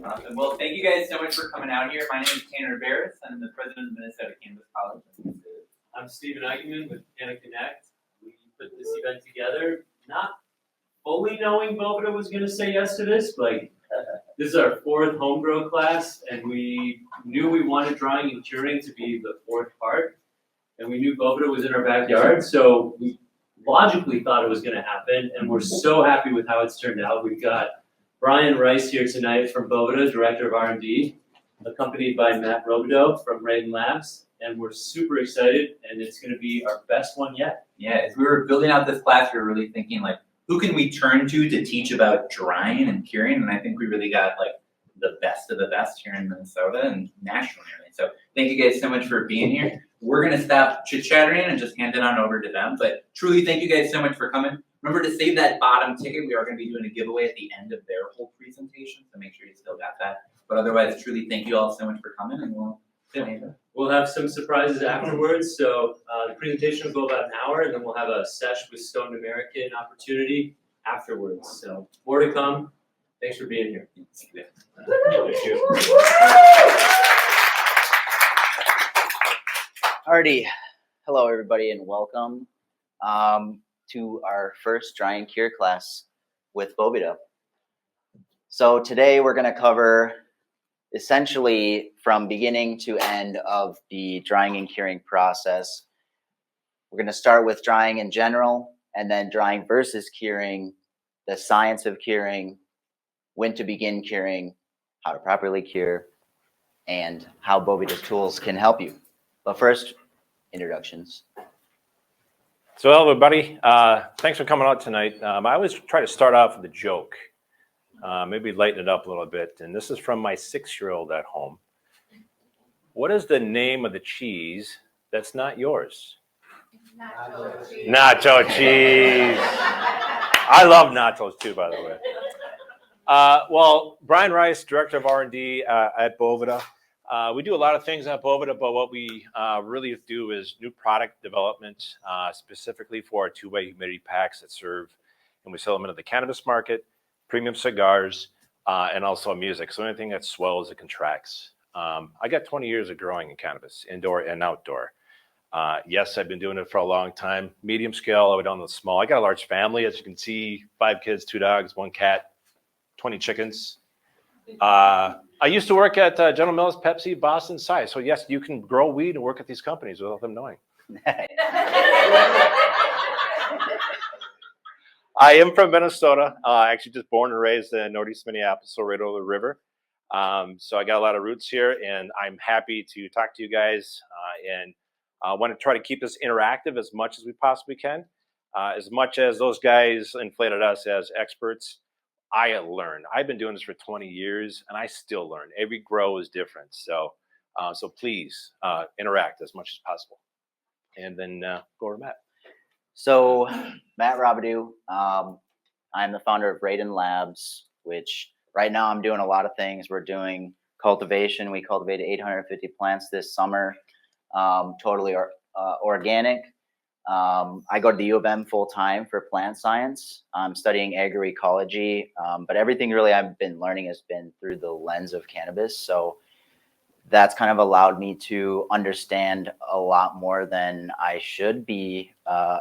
Awesome. Well, thank you guys so much for coming out here. My name is Tanner Barris. I'm the president of Minnesota Cannabis College. I'm Stephen Eigenman with Canna Connect. We put this event together, not fully knowing Boveda was going to say yes to this, but this is our fourth homegrown class, and we knew we wanted drying and curing to be the fourth part, and we knew Boveda was in our backyard, so we logically thought it was going to happen, and we're so happy with how it's turned out. We've got Brian Rice here tonight from Boveda, Director of R&D, accompanied by Matt Robideau from Raiden Labs, and we're super excited, and it's going to be our best one yet. Yeah, as we were building out this class, we were really thinking, like, who can we turn to teach about drying and curing? And I think we really got, like, the best of the best here in Minnesota and nationally. So thank you guys so much for being here. We're going to stop chit-chattering and just hand it on over to them. But truly, thank you guys so much for coming. Remember to save that bottom ticket. We are going to be doing a giveaway at the end of their whole presentation, so make sure you still got that. But otherwise, truly, thank you all so much for coming, and we'll have some surprises afterwards. So the presentation will go about an hour, and then we'll have a sesh with Stone American opportunity afterwards. So more to come. Thanks for being here. Thank you. Alrighty, hello everybody, and welcome to our first dry and cure class with Boveda. So today we're going to cover essentially from beginning to end of the drying and curing process. We're going to start with drying in general, and then drying versus curing, the science of curing, when to begin curing, how to properly cure, and how Boveda's tools can help you. But first, introductions. So hello everybody, thanks for coming out tonight. I always try to start off with a joke, maybe lighten it up a little bit, and this is from my 6-year-old at home. What is the name of the cheese that's not yours? Nacho cheese. Nacho cheese. I love nachos too, by the way. Well, Brian Rice, Director of R&D at Boveda. We do a lot of things at Boveda, but what we really do is new product development, specifically for our two-way humidity packs that serve, and we sell them into the cannabis market, premium cigars, and also music. So anything that swells, it contracts. I got 20 years of growing in cannabis, indoor and outdoor. Yes, I've been doing it for a long time. Medium scale, all the way down to small. I got a large family, as you can see, 5 kids, 2 dogs, 1 cat, 20 chickens. I used to work at General Mills, Pepsi, Boston, Cy. So yes, you can grow weed and work at these companies without them knowing. I am from Minnesota. Actually just born and raised in Northeast Minneapolis, so right over the river. So I got a lot of roots here, and I'm happy to talk to you guys. And I want to try to keep this interactive as much as we possibly can. As much as those guys inflated us as experts, I learn. I've been doing this for 20 years, and I still learn. Every grow is different. So so please interact as much as possible. And then go over to Matt. So Matt Robideau, I'm the founder of Raiden Labs, which right now I'm doing a lot of things. We're doing cultivation. We cultivated 850 plants this summer, totally organic. I go to the U of M full time for plant science. I'm studying agroecology, but everything really I've been learning has been through the lens of cannabis. So that's kind of allowed me to understand a lot more than I should be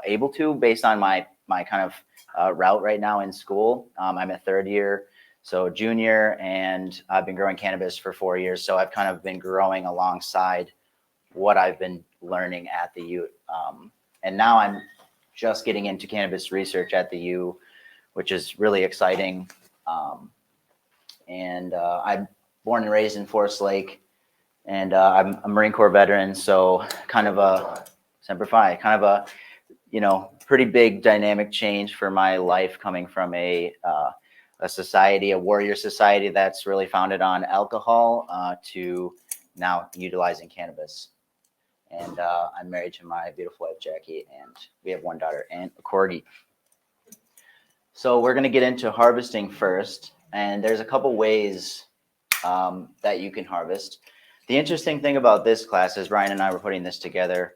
able to based on my kind of route right now in school. I'm a 3rd year, so junior, and I've been growing cannabis for 4 years. So I've kind of been growing alongside what I've been learning at the U. And now I'm just getting into cannabis research at the U, which is really exciting. I'm born and raised in Forest Lake, and I'm a Marine Corps veteran, so kind of a Semper Fi, kind of a pretty big dynamic change for my life, coming from a society, a warrior society that's really founded on alcohol, to now utilizing cannabis. And I'm married to my beautiful wife, Jackie, and we have 1 daughter and a corgi. So we're going to get into harvesting first, and there's a couple ways that you can harvest. The interesting thing about this class, as Ryan and I were putting this together,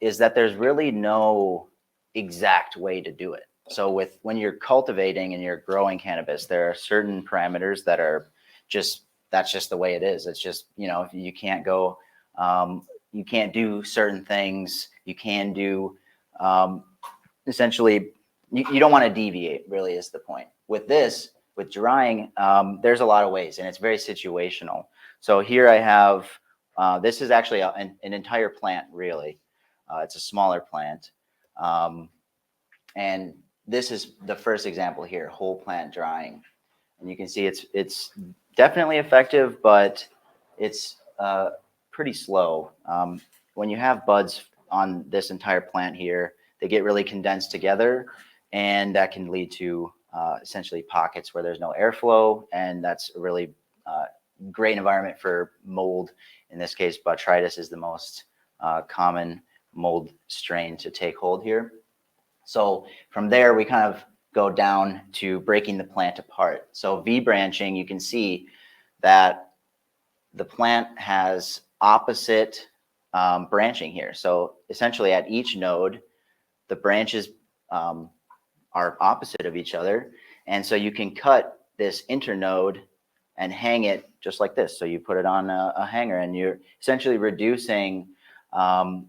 is that there's really no exact way to do it. So when you're cultivating and you're growing cannabis, there are certain parameters that are that's just the way it is. It's just, you know, you can't go, you can't do certain things. You can do, essentially, you don't want to deviate, really is the point. With this, with drying, there's a lot of ways, and it's very situational. So here I have, this is actually an entire plant, really. It's a smaller plant. And this is the first example here, whole plant drying. And you can see it's definitely effective, but it's pretty slow. When you have buds on this entire plant here, they get really condensed together, and that can lead to essentially pockets where there's no airflow, and that's a really great environment for mold. In this case, botrytis is the most common mold strain to take hold here. So from there, we kind of go down to breaking the plant apart. So V branching, you can see that the plant has opposite branching here. So essentially at each node, the branches are opposite of each other. And so you can cut this internode and hang it just like this. So you put it on a hanger, and you're essentially reducing the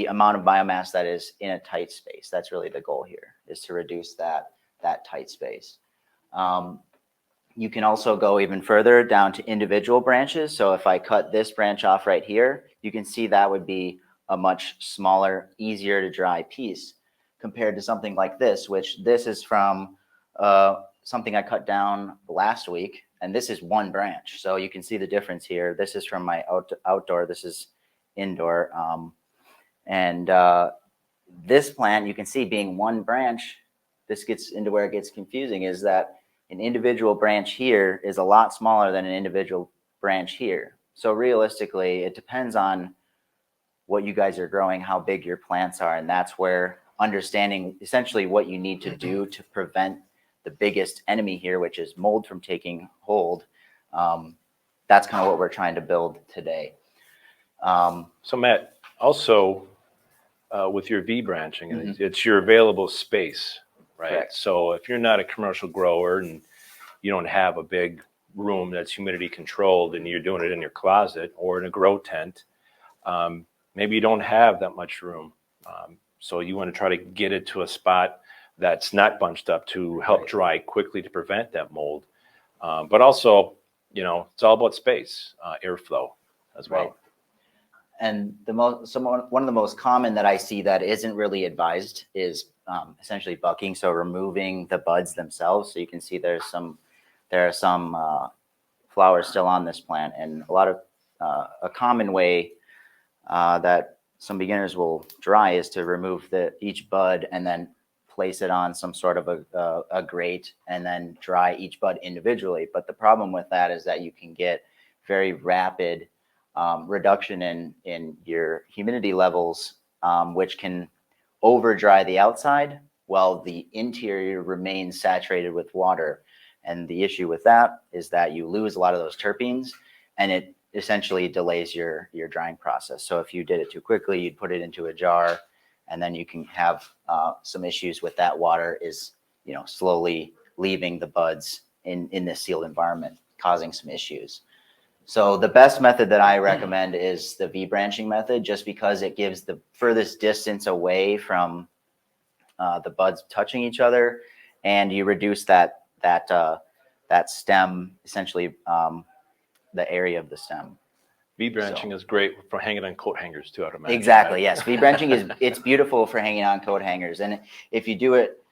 amount of biomass that is in a tight space. That's really the goal here, is to reduce that tight space. You can also go even further down to individual branches. So if I cut this branch off right here, you can see that would be a much smaller, easier to dry piece compared to something like this, which this is from something I cut down last week, and this is one branch. So you can see the difference here. This is from my outdoor, this is indoor. This plant, you can see being one branch, this gets into where it gets confusing, is that an individual branch here is a lot smaller than an individual branch here. So realistically, it depends on what you guys are growing, how big your plants are, and that's where understanding essentially what you need to do to prevent the biggest enemy here, which is mold, from taking hold. That's kind of what we're trying to build today. So Matt, also with your V branching, Mhm. it's your available space, right? Correct. So if you're not a commercial grower and you don't have a big room that's humidity controlled and you're doing it in your closet or in a grow tent, maybe you don't have that much room. So you want to try to get it to a spot that's not bunched up to help Right. dry quickly to prevent that mold. But also, you know, it's all about space, airflow as well. Right. And one of the most common that I see that isn't really advised is essentially bucking, so removing the buds themselves. So you can see there are some flowers still on this plant, and a common way that some beginners will dry is to remove each bud and then place it on some sort of a grate and then dry each bud individually. But the problem with that is that you can get very rapid reduction in your humidity levels, which can over dry the outside while the interior remains saturated with water. And the issue with that is that you lose a lot of those terpenes, and it essentially delays your drying process. So if you did it too quickly, you'd put it into a jar, and then you can have some issues with that water is, you know, slowly leaving the buds in this sealed environment, causing some issues. So the best method that I recommend is the V branching method, just because it gives the furthest distance away from the buds touching each other, and you reduce that stem, essentially the area of the stem. V branching is great for hanging on coat hangers too, I'd imagine. Exactly. Right? Yes. V branching it's beautiful for hanging on coat hangers, and if you do it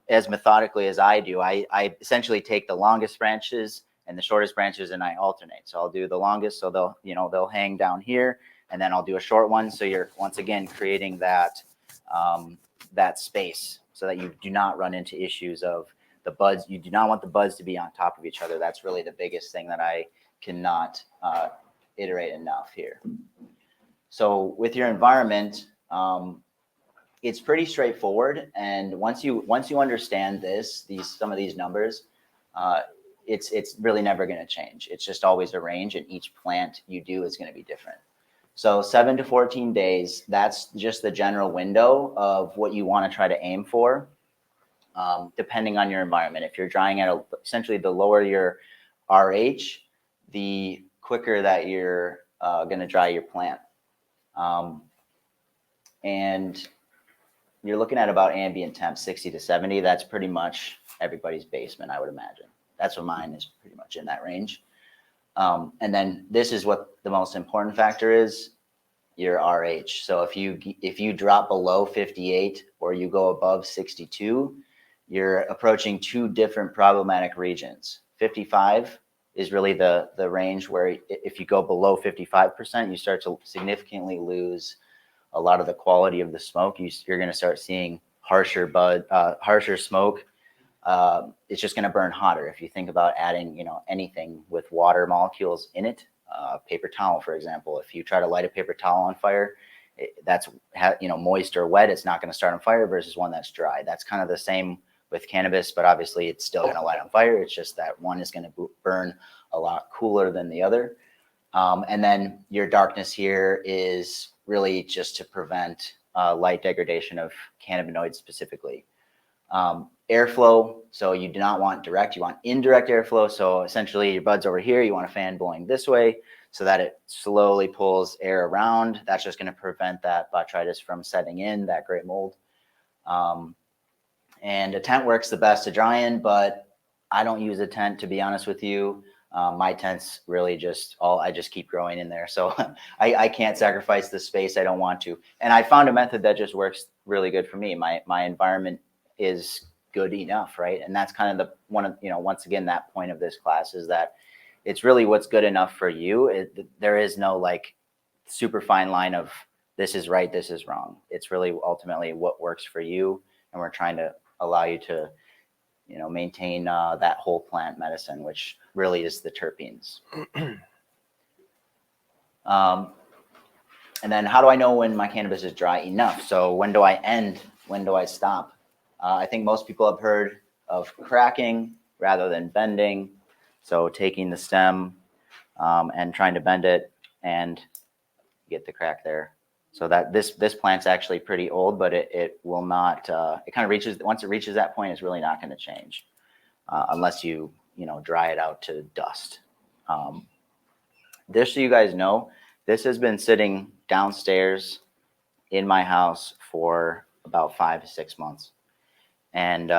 as methodically as I do, I essentially take the longest branches and the shortest branches, and I alternate. So I'll do the longest, so they'll hang down here, and then I'll do a short one. So you're once again creating that space so that you do not run into issues of the buds. You do not want the buds to be on top of each other. That's really the biggest thing that I cannot iterate enough here. So with your environment, it's pretty straightforward. And once you understand some of these numbers, it's really never going to change. It's just always a range, and each plant you do is going to be different. So 7 to 14 days, that's just the general window of what you want to try to aim for. depending on your environment. If you're drying at essentially the lower your RH, the quicker that you're going to dry your plant. And you're looking at about ambient temp, 60 to 70. That's pretty much everybody's basement, I would imagine. That's what mine is, pretty much in that range. And then this is what the most important factor is, your RH. So if you drop below 58 or you go above 62, you're approaching two different problematic regions. 55 is really the range where if you go below 55%, you start to significantly lose a lot of the quality of the smoke. You're going to start seeing harsher smoke. It's just going to burn hotter. If you think about adding, anything with water molecules in it, paper towel, for example, if you try to light a paper towel on fire, that's moist or wet, it's not going to start on fire versus one that's dry. That's kind of the same with cannabis, but obviously it's still going to light on fire. It's just that one is going to burn a lot cooler than the other. And then your darkness here is really just to prevent light degradation of cannabinoids specifically. Airflow, so you do not want direct, you want indirect airflow. So essentially your bud's over here, you want a fan blowing this way so that it slowly pulls air around. That's just going to prevent that botrytis from setting in, that gray mold. And a tent works the best to dry in, but I don't use a tent, to be honest with you. My tent's really I just keep growing in there. So I can't sacrifice the space. I don't want to. And I found a method that just works really good for me. My environment is good enough, right? And that's kind of once again, that point of this class is that it's really what's good enough for you. There is no like super fine line of this is right, this is wrong. It's really ultimately what works for you. And we're trying to allow you to, maintain that whole plant medicine, which really is the terpenes. And then how do I know when my cannabis is dry enough? So when do I end? When do I stop? I think most people have heard of cracking rather than bending. So taking the stem and trying to bend it and get the crack there. So that this plant's actually pretty old, but it will not, it kind of reaches, once it reaches that point, it's really not going to change unless you dry it out to dust. Just so you guys know, this has been sitting downstairs in my house for about 5 to 6 months. And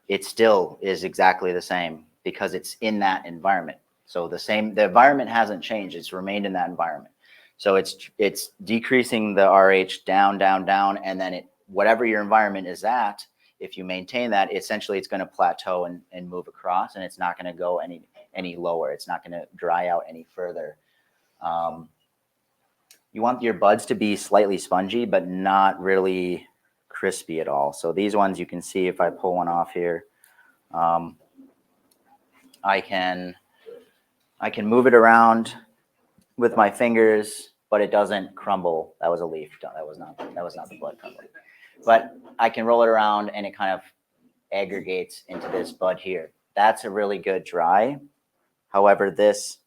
it still is exactly the same because it's in that environment. So the environment hasn't changed. It's remained in that environment. So it's decreasing the RH down, and then whatever your environment is at, if you maintain that, essentially it's going to plateau and move across, and it's not going to go any lower. It's not going to dry out any further. You want your buds to be slightly spongy, but not really crispy at all. So these ones you can see if I pull one off here, I can move it around with my fingers, but it doesn't crumble. That was a leaf. That was not the blood crumbling. But I can roll it around and it kind of aggregates into this bud here. That's a really good dry. However, this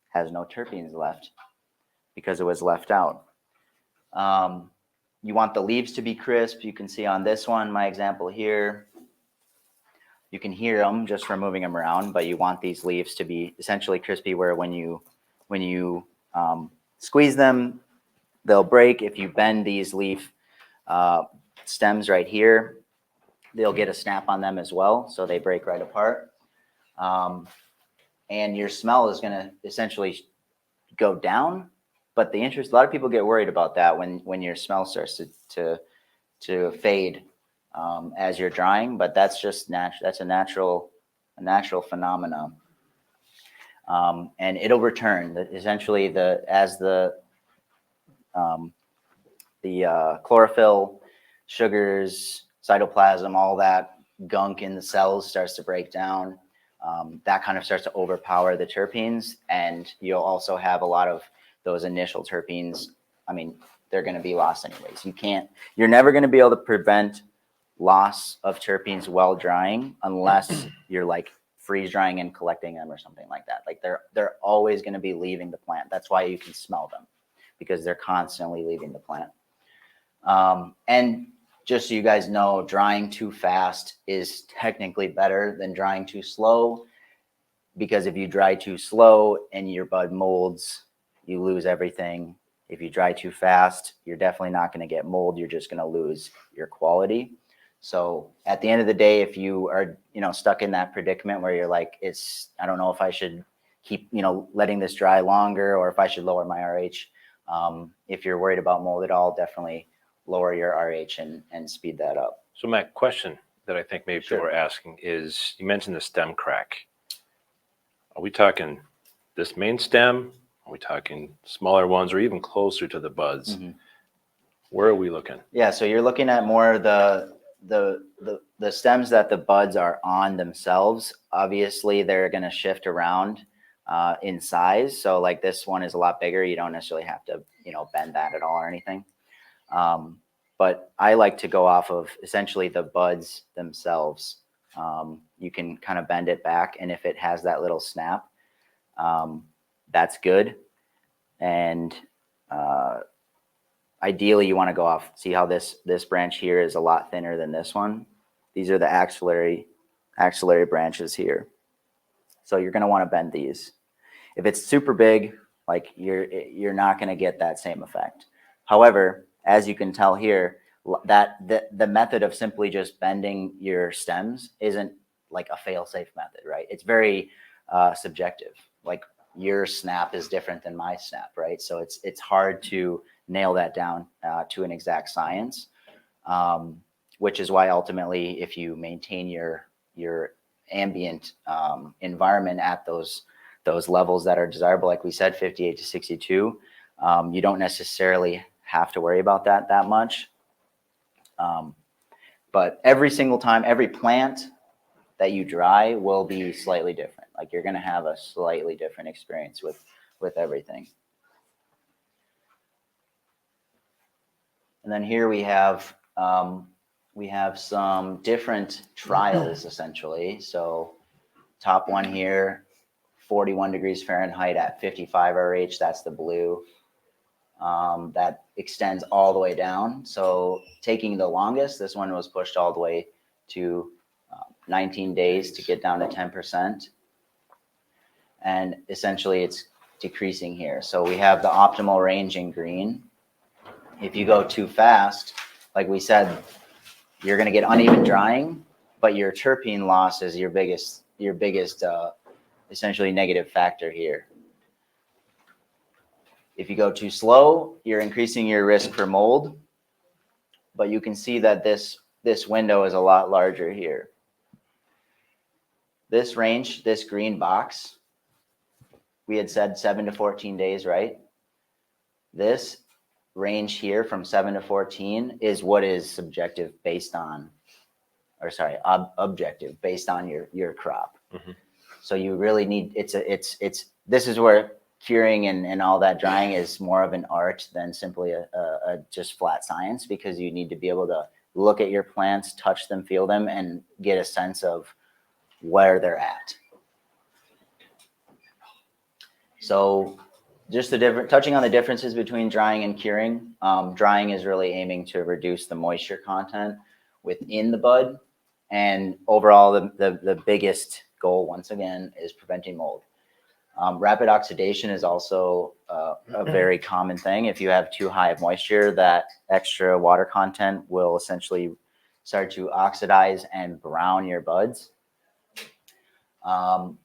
has no terpenes left because it was left out. You want the leaves to be crisp. You can see on this one, my example here, you can hear them just from moving them around, but you want these leaves to be essentially crispy where when you squeeze them, they'll break. If you bend these leaf stems right here, they'll get a snap on them as well, so they break right apart. And your smell is going to essentially go down. But a lot of people get worried about that when your smell starts to fade as you're drying. But that's just natural. That's a natural phenomenon. And it'll return. Essentially, as the chlorophyll, sugars, cytoplasm, all that gunk in the cells starts to break down. That kind of starts to overpower the terpenes, and you'll also have a lot of those initial terpenes. I mean, they're going to be lost anyways. You're never going to be able to prevent loss of terpenes while drying unless you're like freeze drying and collecting them or something like that. Like they're always going to be leaving the plant. That's why you can smell them, because they're constantly leaving the plant. And just so you guys know, drying too fast is technically better than drying too slow, because if you dry too slow and your bud molds, you lose everything. If you dry too fast, you're definitely not going to get mold. You're just going to lose your quality. So at the end of the day, if you are, stuck in that predicament where you're like, I don't know if I should keep, letting this dry longer, or if I should lower my RH. If you're worried about mold at all, definitely lower your RH and speed that up. So my question that I think maybe Sure. people are asking is, you mentioned the stem crack. Are we talking this main stem? Are we talking smaller ones, or even closer to the buds? Mm-hmm. Where are we looking? Yeah, so you're looking at more the stems that the buds are on themselves. Obviously, they're going to shift around in size. So like this one is a lot bigger. You don't necessarily have to, bend that at all or anything. But I like to go off of essentially the buds themselves. You can kind of bend it back, and if it has that little snap, that's good. And ideally, you want to go off. See how this branch here is a lot thinner than this one. These are the axillary branches here. So you're going to want to bend these. If it's super big, like you're not going to get that same effect. However, as you can tell here, that the method of simply just bending your stems isn't like a fail-safe method, right? It's very subjective. Like your snap is different than my snap, right? So it's hard to nail that down to an exact science, which is why ultimately, if you maintain your ambient environment at those levels that are desirable, like we said, 58 to 62, you don't necessarily have to worry about that much. But every single time, every plant that you dry will be slightly different. Like you're going to have a slightly different experience with everything. And then here we have some different trials essentially. So top one here, 41 degrees Fahrenheit at 55 RH. That's the blue. That extends all the way down. So taking the longest, this one was pushed all the way to 19 days to get down to 10%. And essentially it's decreasing here. So we have the optimal range in green. If you go too fast, like we said, you're going to get uneven drying, but your terpene loss is your biggest essentially negative factor here. If you go too slow, you're increasing your risk for mold, but you can see that this window is a lot larger here. This range, this green box, we had said 7 to 14 days, right? This range here from 7 to 14 is what is subjective based on, or sorry, objective based on your crop. Mm-hmm. So you really need, this is where curing and all that drying is more of an art than simply a just flat science, because you need to be able to look at your plants, touch them, feel them, and get a sense of where they're at. So just touching on the differences between drying and curing. Drying is really aiming to reduce the moisture content within the bud, and overall the biggest goal, once again, is preventing mold. Rapid oxidation is also a very common thing. If you have too high of moisture, that extra water content will essentially start to oxidize and brown your buds. And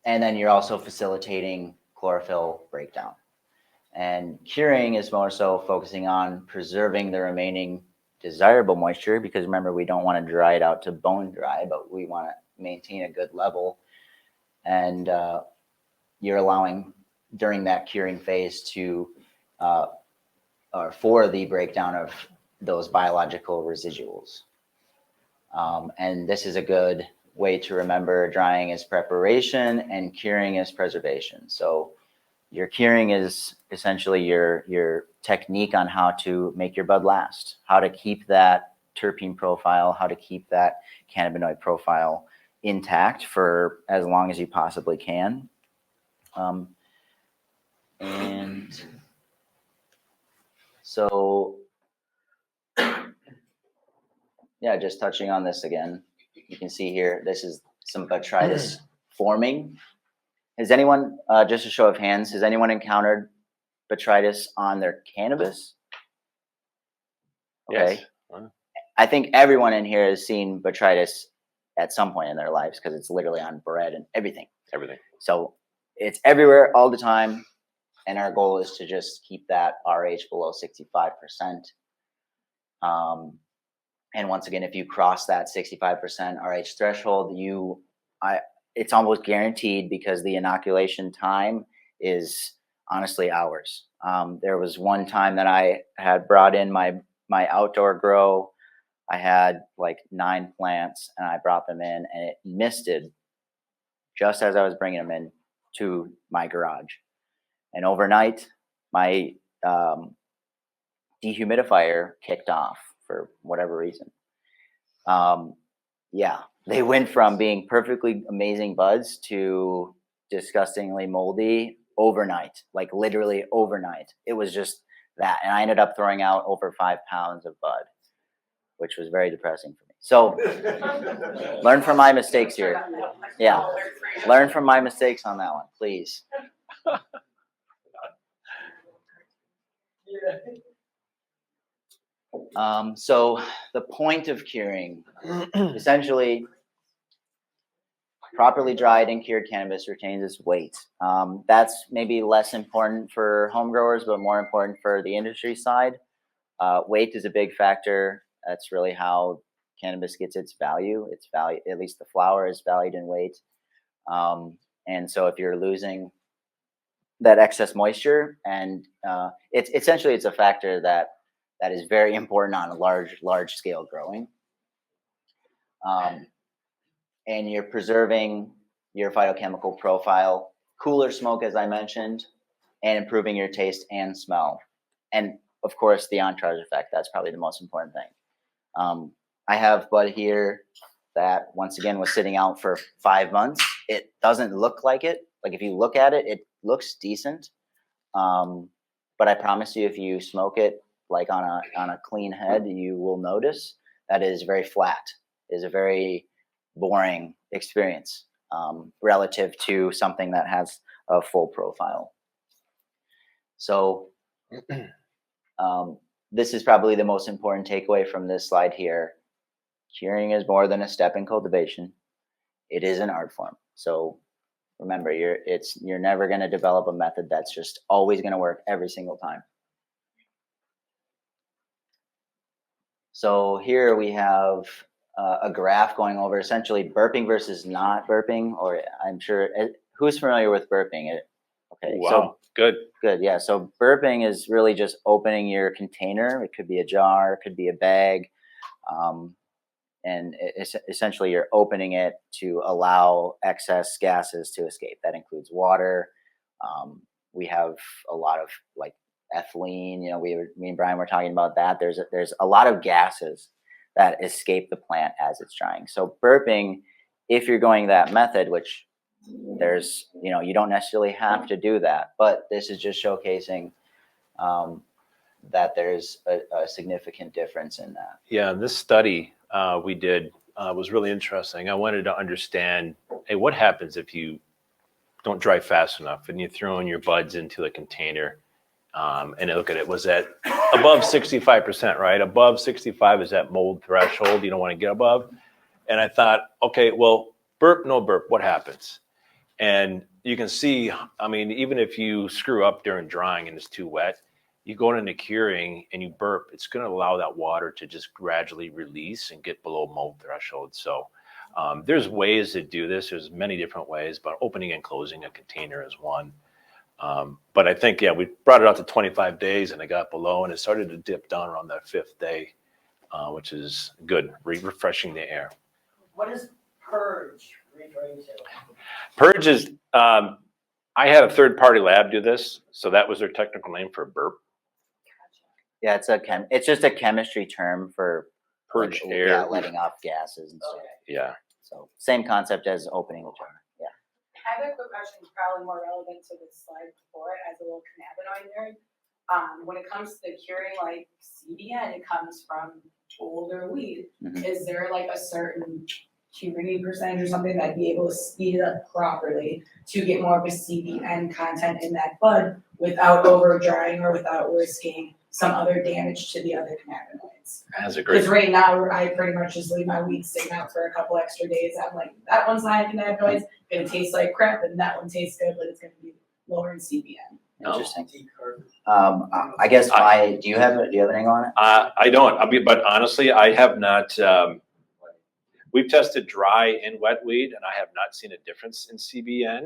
then you're also facilitating chlorophyll breakdown. And curing is more so focusing on preserving the remaining desirable moisture, because remember, we don't want to dry it out to bone dry, but we want to maintain a good level. And you're allowing during that curing phase to or for the breakdown of those biological residuals. And this is a good way to remember: drying is preparation and curing is preservation. So your curing is essentially your technique on how to make your bud last, how to keep that terpene profile, how to keep that cannabinoid profile intact for as long as you possibly can. And so Yeah, just touching on this again. You can see here, this is some botrytis forming. Has anyone, just a show of hands, has anyone encountered botrytis on their cannabis? Okay. Yes. I think everyone in here has seen botrytis at some point in their lives because it's literally on bread and everything. Everything. So it's everywhere all the time. And our goal is to just keep that RH below 65%. And once again, if you cross that 65% RH threshold, it's almost guaranteed because the inoculation time is honestly hours. There was one time that I had brought in my outdoor grow. I had like 9 plants and I brought them in and it misted just as I was bringing them in to my garage. And overnight, my dehumidifier kicked off for whatever reason. Yeah, they went from being perfectly amazing buds to disgustingly moldy overnight, like literally overnight. It was just that. And I ended up throwing out over 5 pounds of bud, which was very depressing for me. So learn from my mistakes here. Yeah, learn from my mistakes on that one, please. So the point of curing, essentially, properly dried and cured cannabis retains its weight. That's maybe less important for home growers, but more important for the industry side. Weight is a big factor. That's really how cannabis gets its value. Its value, at least the flower, is valued in weight. And so if you're losing that excess moisture, and it's essentially it's a factor that is very important on a large scale growing. And you're preserving your phytochemical profile, cooler smoke, as I mentioned, and improving your taste and smell. And of course, the entourage effect, that's probably the most important thing. I have bud here that, once again, was sitting out for 5 months. It doesn't look like it. Like, if you look at it, it looks decent. But I promise you, if you smoke it like on a clean head, you will notice that it is very flat. It is a very boring experience relative to something that has a full profile. So this is probably the most important takeaway from this slide here. Curing is more than a step in cultivation. It is an art form. So remember, you're never going to develop a method that's just always going to work every single time. So here we have a graph going over essentially burping versus not burping, or I'm sure, who's familiar with burping? Okay, Wow, so good. yeah. So burping is really just opening your container. It could be a jar, it could be a bag. And essentially you're opening it to allow excess gases to escape. That includes water. We have a lot of like ethylene, me and Brian were talking about that. There's a lot of gases that escape the plant as it's drying. So burping, if you're going that method, which there's, you don't necessarily have to do that, but this is just showcasing that there's a significant difference in that. Yeah, and this study we did was really interesting. I wanted to understand, hey, what happens if you don't dry fast enough and you throw in your buds into a container and look at it, was that above 65%, right? Above 65 is that mold threshold you don't want to get above. And I thought, okay, well, burp, no burp, what happens? And you can see, I mean, even if you screw up during drying and it's too wet, you go into curing and you burp, it's going to allow that water to just gradually release and get below mold threshold. So there's ways to do this. There's many different ways, but opening and closing a container is one. But I think, we brought it out to 25 days and it got below and it started to dip down around that 5th day, which is good, refreshing the air. What is purge referring to? Purge is, I had a third-party lab do this, so that was their technical name for burp. Yeah, it's just a chemistry term for Purge like, air. Yeah, letting off gases and stuff. Yeah. So same concept as opening the jar. Yeah. I have a quick question, probably more relevant to the slide before it, as a little cannabinoid nerd. When it comes to curing like CBN, it comes from older weed. Mhm. Is there like a certain humidity percentage or something that'd be able to speed it up properly to get more of a CBN content in that bud without over drying or without risking some other damage to the other cannabinoids? That's a great. Because right now, I pretty much just leave my weed sitting out for a couple extra days. I'm like, that one's not cannabinoids, gonna taste like crap, and that one tastes good, but it's gonna be lower in CBN. Interesting. I guess do you have anything on it? I don't. But honestly, I have not. We've tested dry and wet weed, and I have not seen a difference in CBN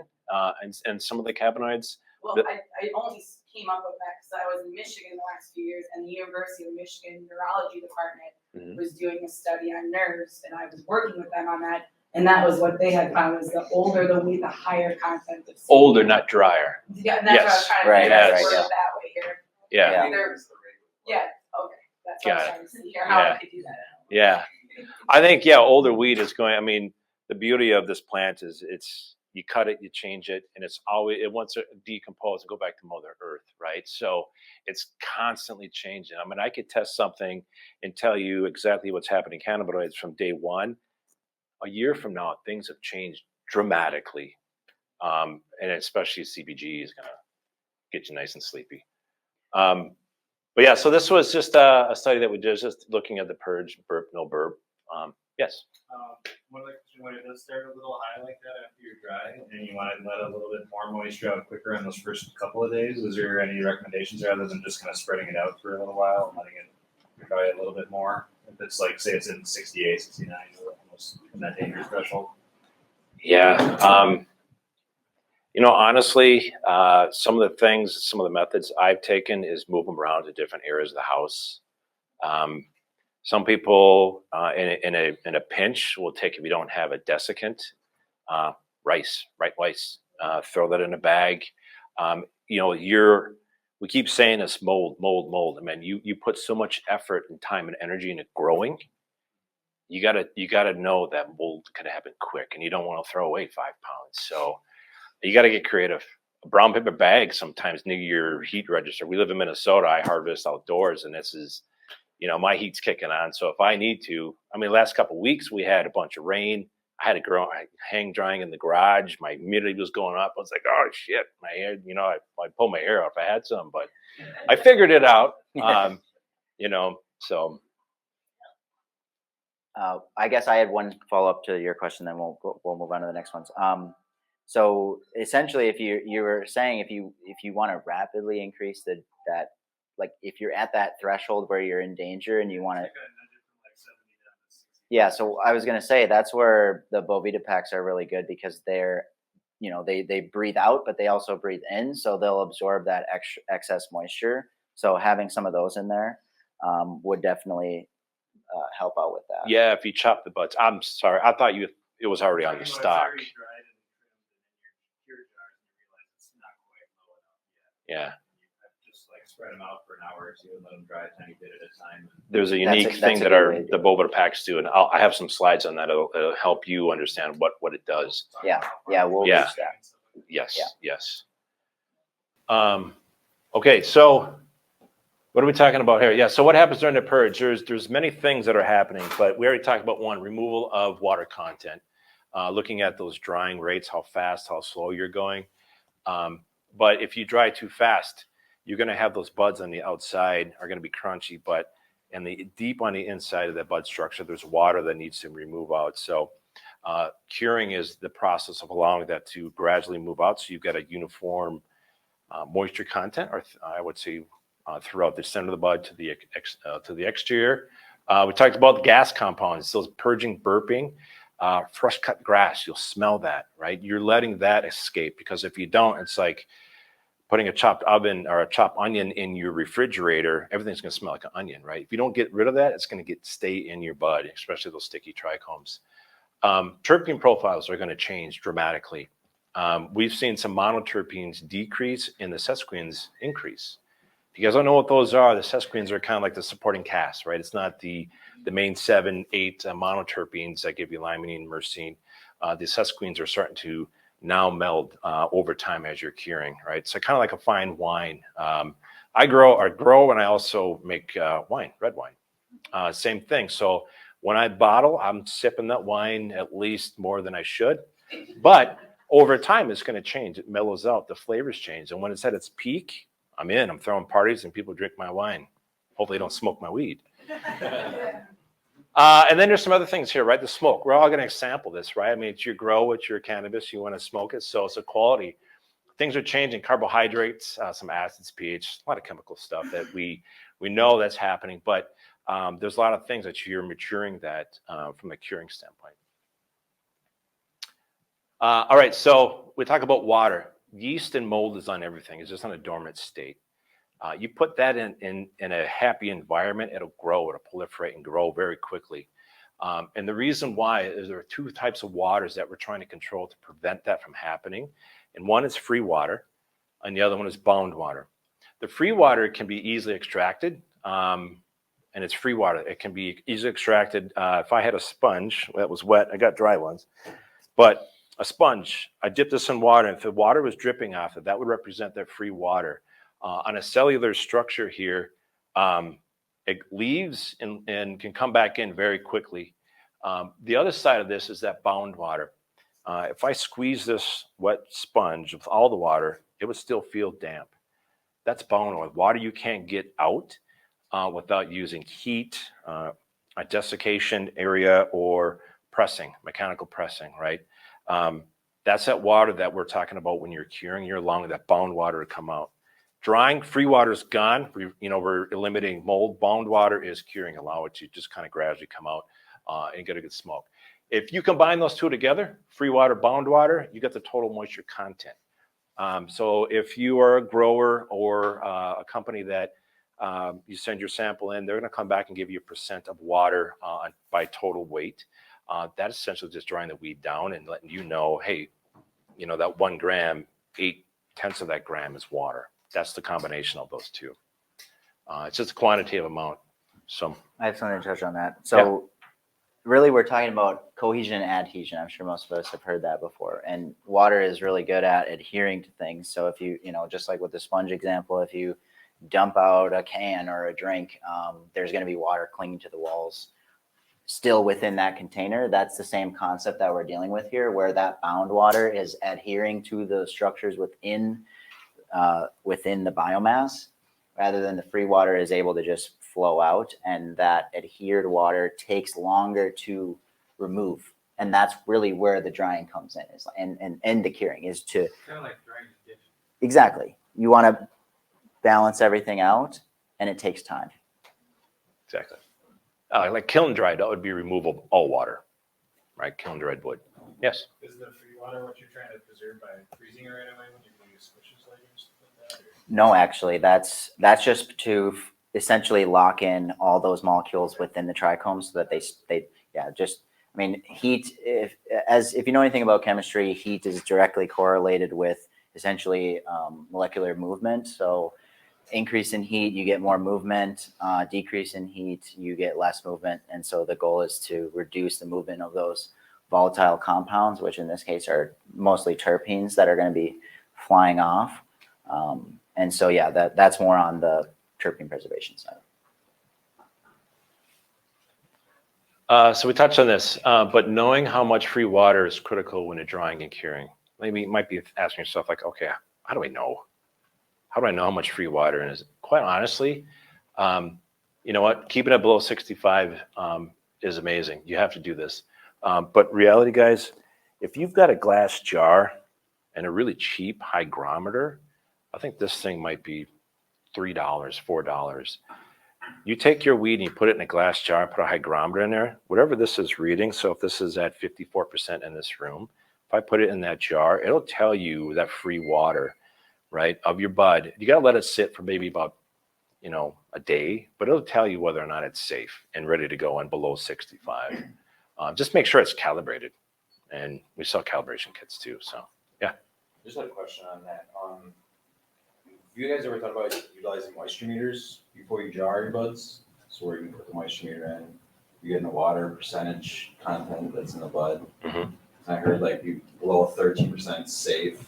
and some of the cannabinoids. Well, I only came up with that because I was in Michigan the last few years, and the University of Michigan Neurology Department was doing a study on nerves, and I was working with them on that, and that was what they had found was the older the weed, the higher content of CBN. Older, not drier. Yeah, and that's what I was trying to Right, say, right, word yeah. it that way here. Yeah. Either- Yeah, okay, that's what I was Got it. trying to see here, how I could do that. Yeah. I think older weed is going. I mean, the beauty of this plant is you cut it, you change it, and it wants to decompose and go back to Mother Earth, right? So it's constantly changing. I mean, I could test something and tell you exactly what's happening in cannabinoids from day one. A year from now, things have changed dramatically, and especially CBG is going to get you nice and sleepy. But yeah, so this was just a study that we did, just looking at the purge, burp, no burp. Yes. One of the questions, when it does start a little high like that after you're dry, and you want to let a little bit more moisture out quicker in those first couple of days, is there any recommendations rather than just kind of spreading it out for a little while and letting it dry a little bit more? If it's like, say it's in 68, 69, you're almost in that dangerous threshold. Yeah. Honestly, some of the methods I've taken is move them around to different areas of the house. Some people in a pinch will take, if you don't have a desiccant, white rice, throw that in a bag. We keep saying this mold. I mean, you put so much effort and time and energy into growing. You gotta know that mold can happen quick, and you don't want to throw away 5 pounds. So you got to get creative. A brown paper bag sometimes near your heat register. We live in Minnesota. I harvest outdoors, and this is, my heat's kicking on. So if I need to, last couple of weeks we had a bunch of rain. I had to hang drying in the garage. My humidity was going up. I was like, oh shit, my hair. I pulled my hair out if I had some, but I figured it out. So. I guess I had one follow up to your question, then we'll move on to the next ones. So essentially, if you were saying if you want to rapidly increase that, like if you're at that threshold where you're in danger and you want to, yeah. So I was gonna say that's where the Boveda packs are really good because they're, they breathe out, but they also breathe in, so they'll absorb that excess moisture. So having some of those in there would definitely help out with that. Yeah, if you chop the buds. I'm sorry, I thought it was already on your stock. Yeah. Just like spread them out for an hour or two and let them dry a tiny bit at a time. There's a unique thing that the Boveda packs do, and I have some slides on that. It'll help you understand what it does. Yeah, we'll reach that. Yes, yes. Okay, so what are we talking about here? Yeah, so what happens during the purge? There's many things that are happening, but we already talked about one, removal of water content, looking at those drying rates, how fast, how slow you're going. But if you dry too fast, you're going to have those buds on the outside are going to be crunchy, but deep on the inside of that bud structure, there's water that needs to remove out. So curing is the process of allowing that to gradually move out. So you've got a uniform moisture content, or I would say throughout the center of the bud to the exterior. We talked about the gas compounds, those purging, burping. Fresh cut grass, you'll smell that, right? You're letting that escape, because if you don't, it's like putting a chopped onion in your refrigerator. Everything's going to smell like an onion, right? If you don't get rid of that, it's going to stay in your bud, especially those sticky trichomes. Terpene profiles are going to change dramatically. We've seen some monoterpenes decrease and the sesquins increase. If you guys don't know what those are, the sesquins are kind of like the supporting cast, right? It's not the main 7, 8 monoterpenes that give you limonene and myrcene. The sesquins are starting to now meld over time as you're curing, right? So kind of like a fine wine. I grow and I also make wine, red wine. Same thing. So when I bottle, I'm sipping that wine at least more than I should. But over time, it's going to change. It mellows out. The flavors change. And when it's at its peak, I'm in. I'm throwing parties and people drink my wine. Hopefully, they don't smoke my weed. And then there's some other things here, right? The smoke. We're all going to sample this, right? I mean, it's your grow, it's your cannabis. You want to smoke it. So it's a quality. Things are changing. Carbohydrates, some acids, pH, a lot of chemical stuff that we know that's happening. But there's a lot of things that you're maturing that from a curing standpoint. All right, so we talk about water. Yeast and mold is on everything. It's just on a dormant state. You put that in a happy environment, it'll grow, it'll proliferate and grow very quickly. And the reason why is there are two types of waters that we're trying to control to prevent that from happening. And one is free water, and the other one is bound water. The free water can be easily extracted, and it's free water. It can be easily extracted. If I had a sponge that was wet, I got dry ones, but a sponge, I dip this in water, and if the water was dripping off it, that would represent that free water. On a cellular structure here, it leaves and can come back in very quickly. The other side of this is that bound water. If I squeeze this wet sponge with all the water, it would still feel damp. That's bound water. Water you can't get out without using heat, a desiccation area, or pressing, mechanical pressing, right? That's that water that we're talking about when you're curing your lung, that bound water to come out. Drying, free water is gone. We're eliminating mold. Bound water is curing. Allow it to just kind of gradually come out and get a good smoke. If you combine those two together, free water, bound water, you get the total moisture content. So if you are a grower or a company that you send your sample in, they're going to come back and give you a % of water by total weight. That's essentially just drying the weed down and letting you know, hey, that 1 gram, 0.8 of that gram is water. That's the combination of those two. It's just a quantitative amount. So I have something to touch on that. So really we're talking about cohesion and adhesion. I'm sure most of us have heard that before. And water is really good at adhering to things. So if you, just like with the sponge example, if you dump out a can or a drink, there's going to be water clinging to the walls still within that container. That's the same concept that we're dealing with here, where that bound water is adhering to the structures within the biomass, rather than the free water is able to just flow out, and that adhered water takes longer to remove. And that's really where the drying comes in, and the curing is to Kind of like drying the dish. exactly. You want to balance everything out, and it takes time. exactly. Like kiln dried, that would be removal of all water, right? Kiln dried wood. Yes. Is the free water what you're trying to preserve by freezing it right away when you're going to use squishes later or something like that? Or? No, actually, that's just to essentially lock in all those molecules within the trichome, so that heat. If you know anything about chemistry, heat is directly correlated with essentially molecular movement. So increase in heat, you get more movement. Decrease in heat, you get less movement. And so the goal is to reduce the movement of those volatile compounds, which in this case are mostly terpenes that are going to be flying off. And so, that's more on the terpene preservation side. So we touched on this, but knowing how much free water is critical when you're drying and curing. Maybe you might be asking yourself, like, okay, how do I know? How do I know how much free water is? Quite honestly, you know what? Keeping it below 65 is amazing. You have to do this. But reality, guys, if you've got a glass jar and a really cheap hygrometer, I think this thing might be $3, $4. You take your weed and you put it in a glass jar, put a hygrometer in there, whatever this is reading. So if this is at 54% in this room, if I put it in that jar, it'll tell you that free water, right, of your bud. You got to let it sit for maybe about, a day, but it'll tell you whether or not it's safe and ready to go and below 65. Just make sure it's calibrated. And we sell calibration kits too. So, yeah. Just had a question on that. Have you guys ever thought about utilizing moisture meters before you jar your buds? So where you can put the moisture meter in, you get in the water percentage content that's in the bud. Mm-hmm. I heard below 13% safe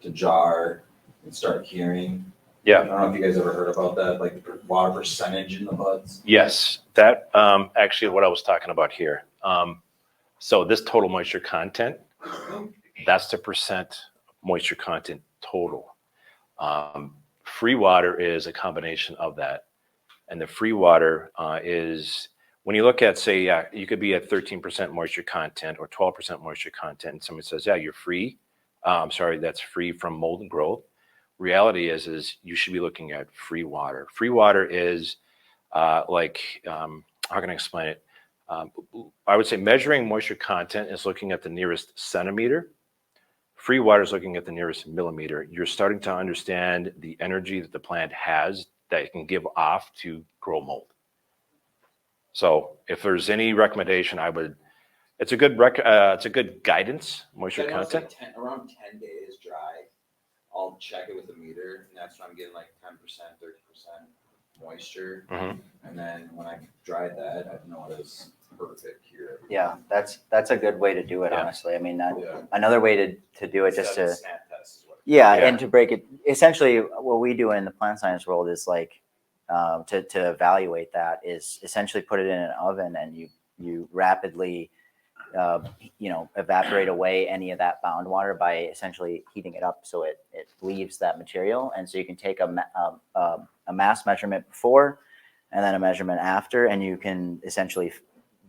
to jar and start curing. Yeah. I don't know if you guys ever heard about that, like the water percentage in the buds. Yes, that actually what I was talking about here. So this total moisture content, that's the percent moisture content total. Free water is a combination of that. And the free water is, when you look at, say, you could be at 13% moisture content or 12% moisture content, and somebody says, yeah, you're free. I'm sorry, that's free from mold and growth. Reality is you should be looking at free water. Free water is like, how can I explain it? I would say measuring moisture content is looking at the nearest centimeter. Free water is looking at the nearest millimeter. You're starting to understand the energy that the plant has that it can give off to grow mold. So if there's any recommendation, it's a good guidance, moisture I know it's content. like around 10 days dry. I'll check it with the meter, and that's when I'm getting like 10%, 30% moisture. Mhm. And then when I dry that, I know it is perfect here. Yeah, that's a good way to do it, Yeah. honestly. I mean, Yeah. another way to do it just Instead of to, a snap test is what. yeah, Yeah. and to break it, essentially what we do in the plant science world is like, to evaluate that is essentially put it in an oven and you rapidly, evaporate away any of that bound water by essentially heating it up so it leaves that material. And so you can take a mass measurement before and then a measurement after, and you can essentially,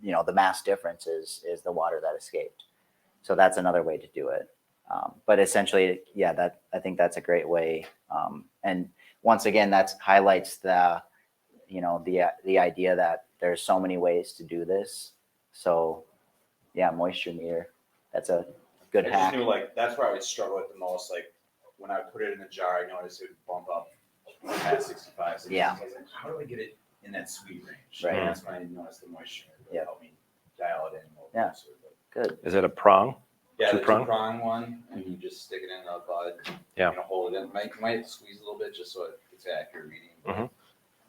the mass difference is the water that escaped. So that's another way to do it. But essentially, yeah, I think that's a great way. And once again, that highlights the idea that there's so many ways to do this. So yeah, moisture meter, that's a good I just hack. knew like that's where I would struggle with the most. Like when I put it in the jar, I noticed it would bump up past 65. Yeah. I was like, how do I get it in that sweet range? Right. And that's when I noticed the moisture would Yeah. help me dial it in a little Yeah. closer. But Good. Is it a prong? yeah, the Two-prong? two-prong one, and you just stick it in the bud. Yeah. Hold it in. Might squeeze a little bit just so it gets accurate reading. But Mhm.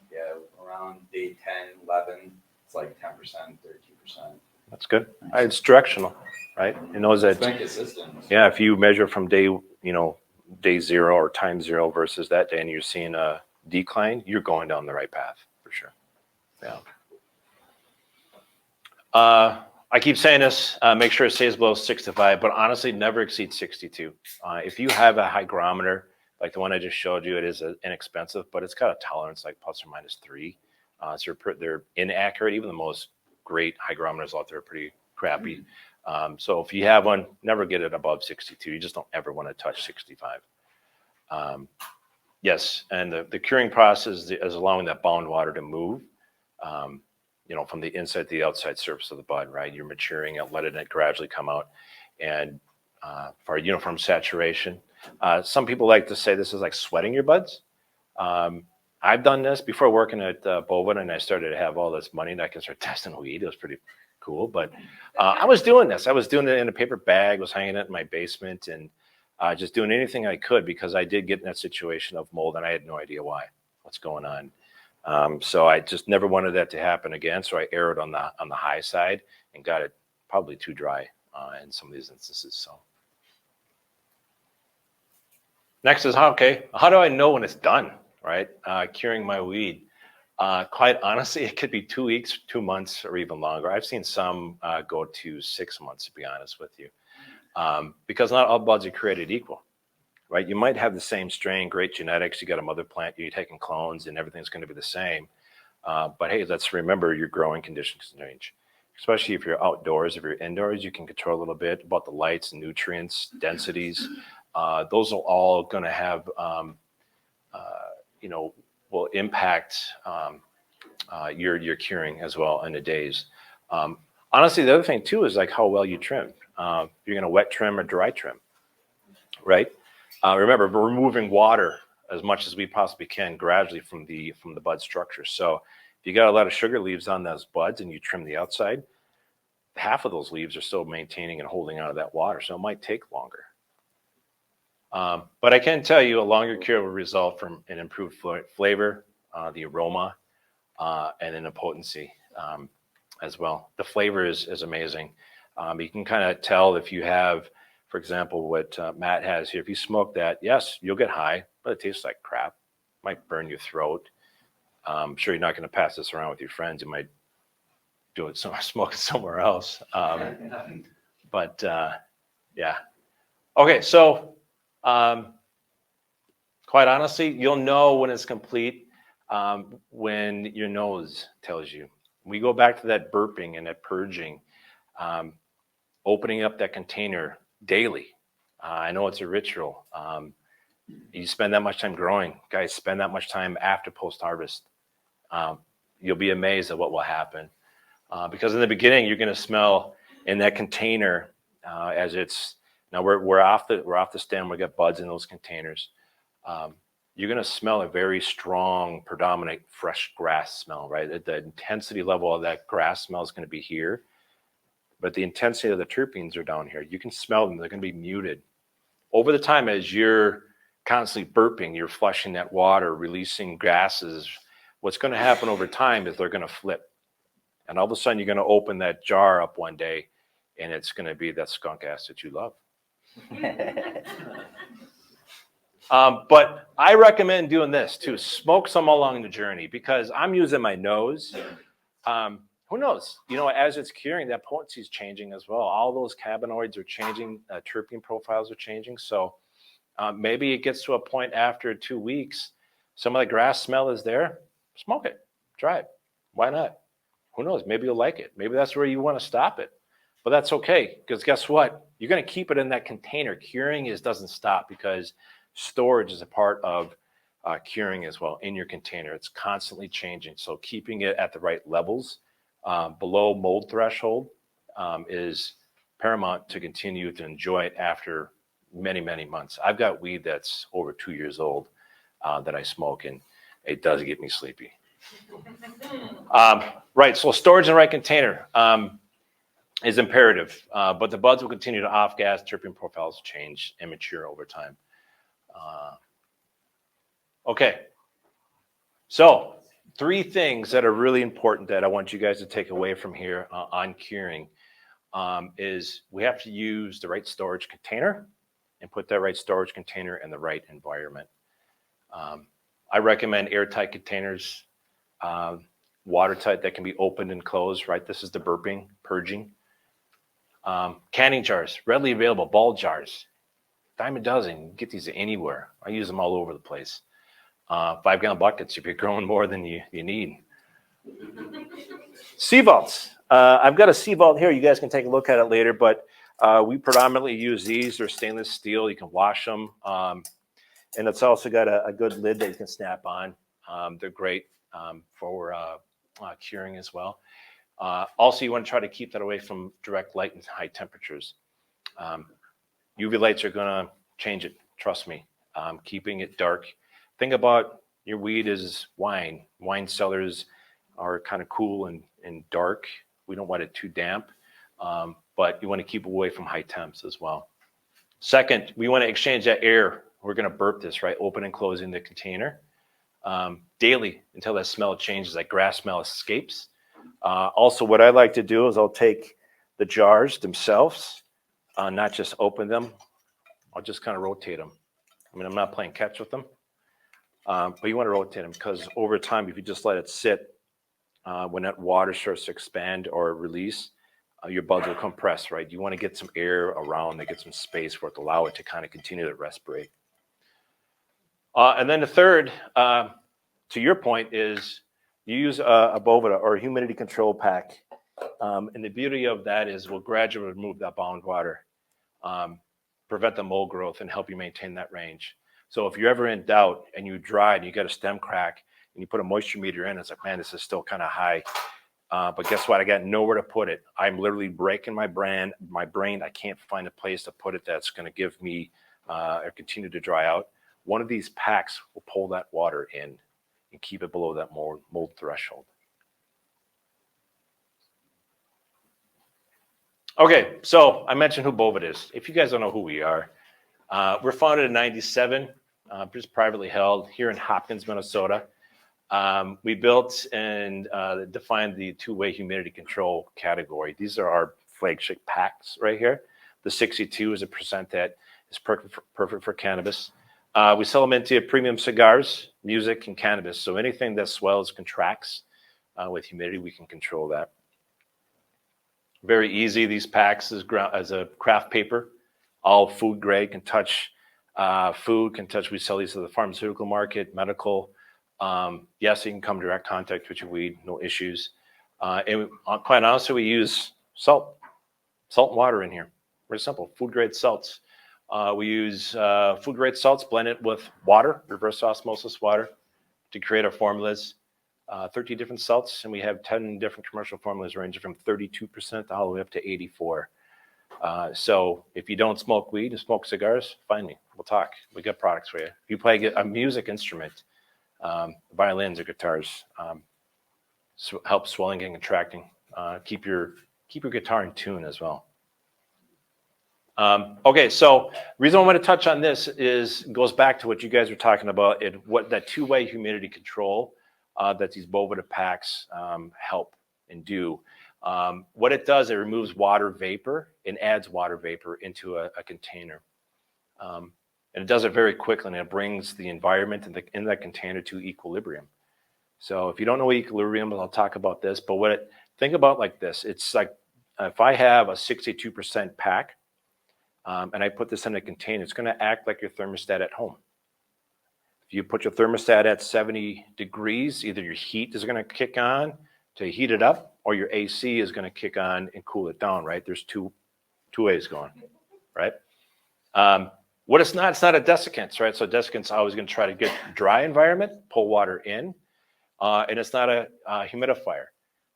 yeah, around day 10, 11, it's like 10%, 13%. That's good. It's directional, right? It knows It's that. been consistent. Yeah, if you measure from day zero or time zero versus that day, and you're seeing a decline, you're going down the right path for sure. Yeah. I keep saying this, make sure it stays below 65, but honestly, never exceed 62. If you have a hygrometer, like the one I just showed you, it is inexpensive, but it's got a tolerance like plus or minus 3. So they're inaccurate. Even the most great hygrometers out there are pretty crappy. So if you have one, never get it above 62. You just don't ever want to touch 65. Yes, and the curing process is allowing that bound water to move, from the inside to the outside surface of the bud, right? You're maturing it, letting it gradually come out. And for uniform saturation, some people like to say this is like sweating your buds. I've done this before working at Boveda, and I started to have all this money and I can start testing weed. It was pretty cool. But I was doing this. I was doing it in a paper bag, was hanging it in my basement, and just doing anything I could because I did get in that situation of mold and I had no idea what's going on. So I just never wanted that to happen again. So I erred on the high side and got it probably too dry in some of these instances. So next is how do I know when it's done? Right? Curing my weed. Quite honestly, it could be 2 weeks, 2 months, or even longer. I've seen some go to 6 months, to be honest with you, because not all buds are created equal. Right? You might have the same strain, great genetics. You got a mother plant, you're taking clones, and everything's going to be the same. But hey, let's remember your growing conditions change, especially if you're outdoors. If you're indoors, you can control a little bit about the lights, nutrients, densities. Those are all going to have, will impact your curing as well in the days. Honestly, the other thing too is like how well you trim. You're going to wet trim or dry trim, right? Remember, we're removing water as much as we possibly can gradually from the bud structure. So if you got a lot of sugar leaves on those buds and you trim the outside, half of those leaves are still maintaining and holding on to that water. So it might take longer. But I can tell you a longer cure will result from an improved flavor, the aroma, and then the potency as well. The flavor is amazing. You can kind of tell if you have, for example, what Matt has here. If you smoke that, yes, you'll get high, but it tastes like crap. might burn your throat. I'm sure you're not going to pass this around with your friends. You might do it smoke it somewhere else. But yeah. Okay, so quite honestly, you'll know when it's complete when your nose tells you. We go back to that burping and that purging, opening up that container daily. I know it's a ritual. You spend that much time growing. Guys, spend that much time after post-harvest. You'll be amazed at what will happen. Because in the beginning, you're going to smell in that container as it's, now we're off the stem, we got buds in those containers. You're going to smell a very strong, predominant fresh grass smell, right? The intensity level of that grass smell is going to be here, but the intensity of the terpenes are down here. You can smell them, they're going to be muted. Over the time, as you're constantly burping, you're flushing that water, releasing gases. What's going to happen over time is they're going to flip. And all of a sudden, you're going to open that jar up one day, and it's going to be that skunk ass that you love. But I recommend doing this too. Smoke some along the journey, because I'm using my nose. Who knows? You know, as it's curing, that potency is changing as well. All those cannabinoids are changing. Terpene profiles are changing. So maybe it gets to a point after 2 weeks, some of the grass smell is there. Smoke it. Try it. Why not? Who knows? Maybe you'll like it. Maybe that's where you want to stop it. But that's okay, because guess what? You're going to keep it in that container. Curing doesn't stop, because storage is a part of curing as well in your container. It's constantly changing. So keeping it at the right levels below mold threshold is paramount to continue to enjoy it after many, many months. I've got weed that's over 2 years old that I smoke, and it does get me sleepy. Right, so storage in the right container is imperative, but the buds will continue to off-gas. Terpene profiles change and mature over time. Okay, so 3 things that are really important that I want you guys to take away from here on curing is we have to use the right storage container and put that right storage container in the right environment. I recommend airtight containers, watertight that can be opened and closed, right? This is the burping, purging. Canning jars, readily available, ball jars, dime a dozen. You can get these anywhere. I use them all over the place. 5-gallon buckets if you're growing more than you need. Sea vaults. I've got a sea vault here. You guys can take a look at it later, but we predominantly use these. They're stainless steel. You can wash them. And it's also got a good lid that you can snap on. They're great for curing as well. Also, you want to try to keep that away from direct light and high temperatures. UV lights are going to change it. Trust me. Keeping it dark. Think about your weed is wine. Wine cellars are kind of cool and dark. We don't want it too damp, but you want to keep away from high temps as well. Second, we want to exchange that air. We're going to burp this, right? Open and closing the container daily until that smell changes, that grass smell escapes. Also, what I like to do is I'll take the jars themselves, not just open them. I'll just kind of rotate them. I mean, I'm not playing catch with them, but you want to rotate them, because over time, if you just let it sit, when that water starts to expand or release, your buds will compress, right? You want to get some air around, to get some space for it to allow it to kind of continue to respirate. And then the third, to your point, is you use a Boveda or a humidity control pack. And the beauty of that is we'll gradually remove that bound water, prevent the mold growth, and help you maintain that range. So if you're ever in doubt and you dry and you got a stem crack and you put a moisture meter in, it's like, man, this is still kind of high. But guess what? I got nowhere to put it. I'm literally breaking my brain. I can't find a place to put it that's going to give me or continue to dry out. One of these packs will pull that water in and keep it below that mold threshold. Okay, so I mentioned who Boveda is. If you guys don't know who we are, we're founded in '97, just privately held here in Hopkins, Minnesota. We built and defined the two-way humidity control category. These are our flagship packs right here. The 62 is a percent that is perfect for cannabis. We sell them into premium cigars, music, and cannabis. So anything that swells, contracts with humidity, we can control that. Very easy. These packs as a craft paper, all food grade, can touch food, can touch. We sell these to the pharmaceutical market, medical. Yes, you can come direct contact with your weed, no issues. And quite honestly, we use salt and water in here. Very simple, food grade salts. We use food grade salts, blend it with water, reverse osmosis water, to create our formulas. 13 different salts, and we have 10 different commercial formulas ranging from 32% all the way up to 84%. So if you don't smoke weed and smoke cigars, find me. We'll talk. We got products for you. If you play a music instrument, violins or guitars, help swelling and contracting. Keep your guitar in tune as well. Okay, so the reason I want to touch on this goes back to what you guys were talking about, what that two-way humidity control that these Boveda packs help and do. What it does, it removes water vapor and adds water vapor into a container. And it does it very quickly, and it brings the environment in that container to equilibrium. So if you don't know equilibrium, I'll talk about this, but think about like this. It's like if I have a 62% pack, and I put this in a container, it's going to act like your thermostat at home. If you put your thermostat at 70 degrees, either your heat is going to kick on to heat it up, or your AC is going to kick on and cool it down, right? There's two ways going, right? What it's not a desiccant, right? So desiccant's always going to try to get dry environment, pull water in, and it's not a humidifier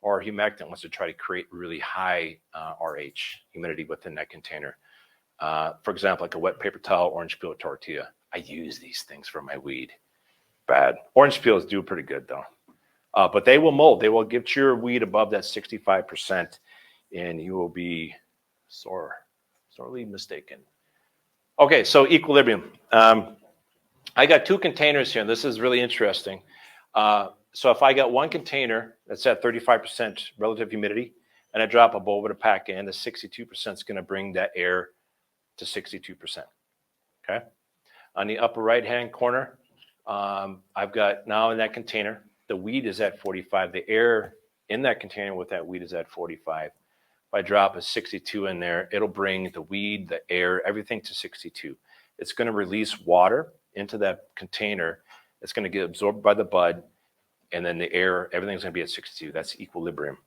or a humectant wants to try to create really high RH, humidity within that container. For example, like a wet paper towel, orange peel tortilla. I use these things for my weed. Bad. Orange peels do pretty good though. But they will mold. They will get your weed above that 65%, and you will be sorely mistaken. Okay, so equilibrium. I got two containers here, and this is really interesting. So if I got one container that's at 35% relative humidity, and I drop a Boveda pack in, the 62% is going to bring that air to 62%. Okay. On the upper right-hand corner, I've got now in that container, the weed is at 45. The air in that container with that weed is at 45. If I drop a 62 in there, it'll bring the weed, the air, everything to 62. It's going to release water into that container. It's going to get absorbed by the bud, and then the air, everything's going to be at 62. That's equilibrium.